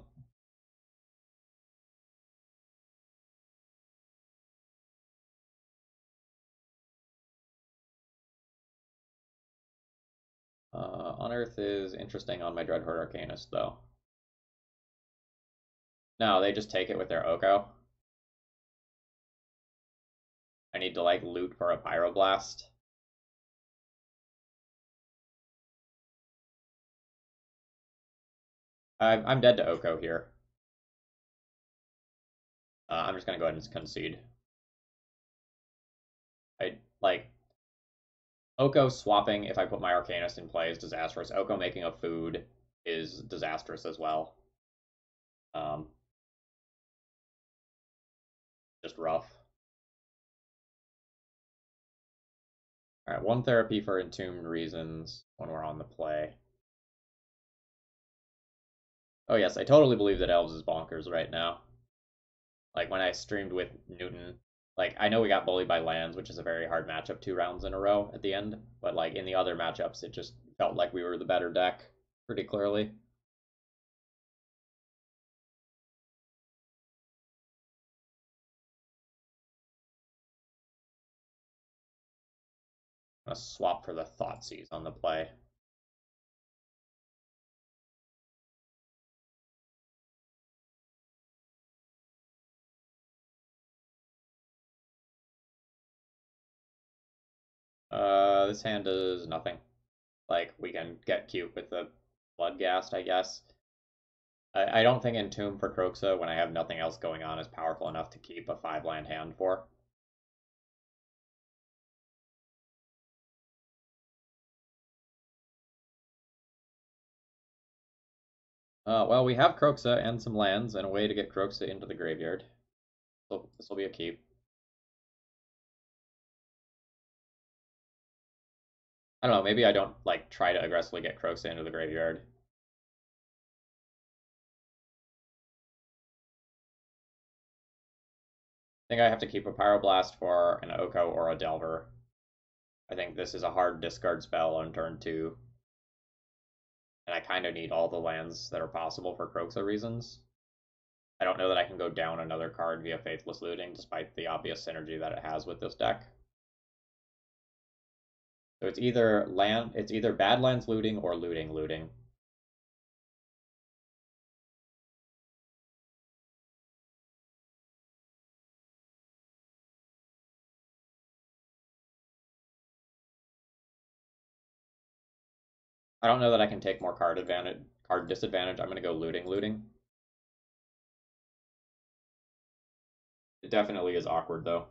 Unearth is interesting on my Dreadhorde Arcanist, though. No, they just take it with their Oko. I need to, like, loot for a Pyroblast. I'm dead to Oko here. I'm just gonna go ahead and concede. Like, Oko swapping if I put my Arcanist in play is disastrous. Oko making a food is disastrous as well. Just rough. Alright, one therapy for Entombed Reasons when we're on the play. Oh yes, I totally believe that Elves is bonkers right now. Like when I streamed with Newton, like I know we got bullied by lands, which is a very hard matchup 2 rounds in a row at the end, but like in the other matchups, it just felt like we were the better deck pretty clearly. I'm gonna swap for the Thoughtseize on the play. this hand does nothing. Like, we can get cute with the Bloodghast, I guess. I don't think Entomb for Kroxa, when I have nothing else going on, is powerful enough to keep a 5-land hand for. Well, we have Kroxa and some lands and a way to get Kroxa into the graveyard. So this will be a keep. I don't know, maybe I don't like try to aggressively get Kroxa into the graveyard. I think I have to keep a Pyroblast for an Oko or a Delver. I think this is a hard discard spell on turn 2. And I kind of need all the lands that are possible for Kroxa reasons. I don't know that I can go down another card via Faithless Looting, despite the obvious synergy that it has with this deck. So it's either Badlands looting or looting. I don't know that I can take more card disadvantage. I'm gonna go looting. It definitely is awkward though.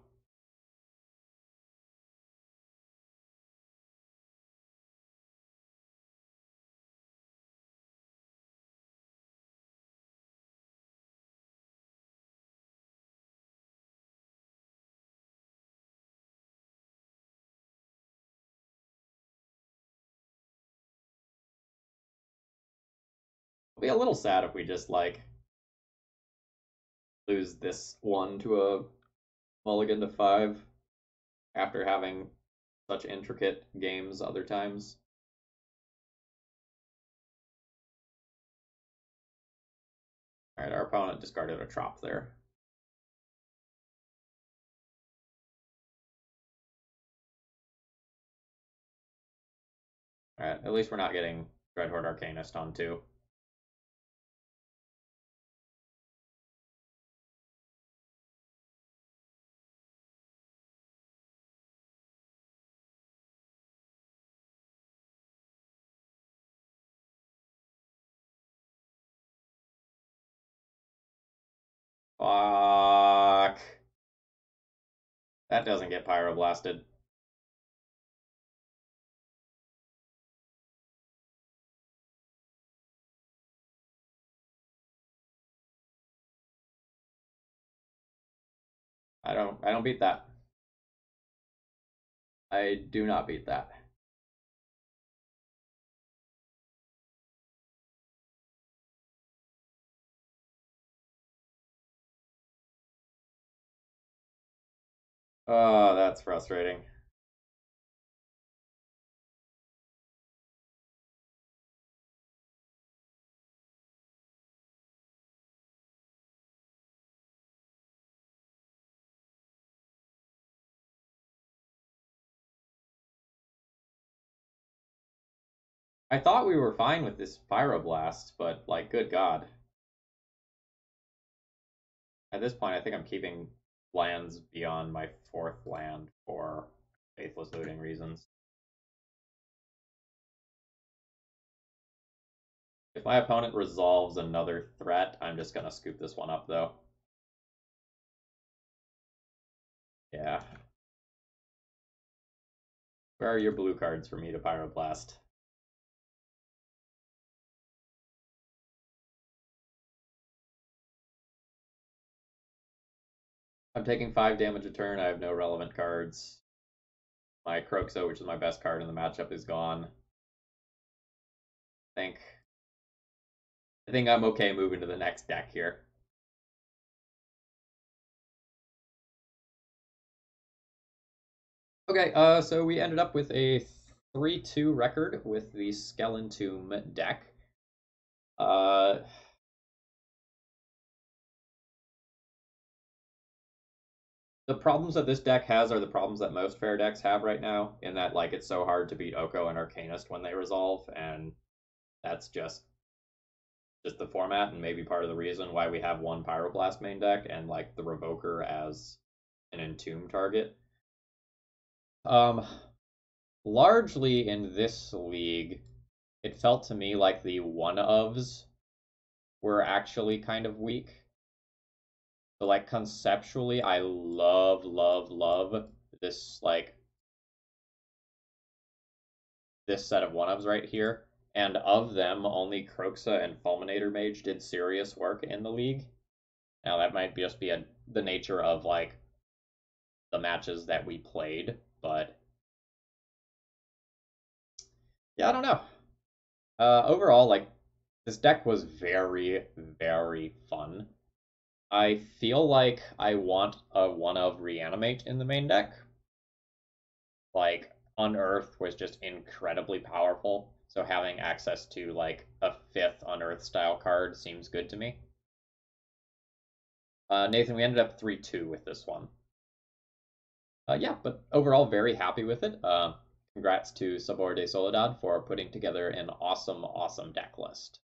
It'll be a little sad if we just like lose this one to a mulligan to 5 after having such intricate games other times. Alright, our opponent discarded a Trop there. Alright, at least we're not getting Dreadhorde Arcanist on 2. Fuck. That doesn't get Pyroblasted. I don't beat that. I do not beat that. Oh, that's frustrating. I thought we were fine with this Pyroblast, but like, good God. At this point, I think I'm keeping lands beyond my 4th land for Faithless Looting reasons. If my opponent resolves another threat, I'm just gonna scoop this one up, though. Yeah. Where are your blue cards for me to Pyroblast? I'm taking 5 damage a turn. I have no relevant cards. My Kroxa, which is my best card in the matchup, is gone. I think I'm okay moving to the next deck here. Okay, so we ended up with a 3-2 record with the Skelemental deck. The problems that this deck has are the problems that most fair decks have right now, in that like it's so hard to beat Oko and Arcanist when they resolve, and that's just the format, and maybe part of the reason why we have one Pyroblast main deck and like the Revoker as an Entomb target. largely in this league, it felt to me like the one-ofs were actually kind of weak. So like conceptually, I love, love, love this this set of one-ofs right here. And of them, only Croxa and Fulminator Mage did serious work in the league. Now that might just be the nature of like the matches that we played, but yeah, I don't know. Overall, like this deck was very, very fun. I feel like I want a one of Reanimate in the main deck. Like Unearth was just incredibly powerful, so having access to like a fifth Unearth style card seems good to me. Nathan, we ended up 3-2 with this one. Yeah, but overall, very happy with it. Congrats to Sabor de Soledad for putting together an awesome, awesome deck list.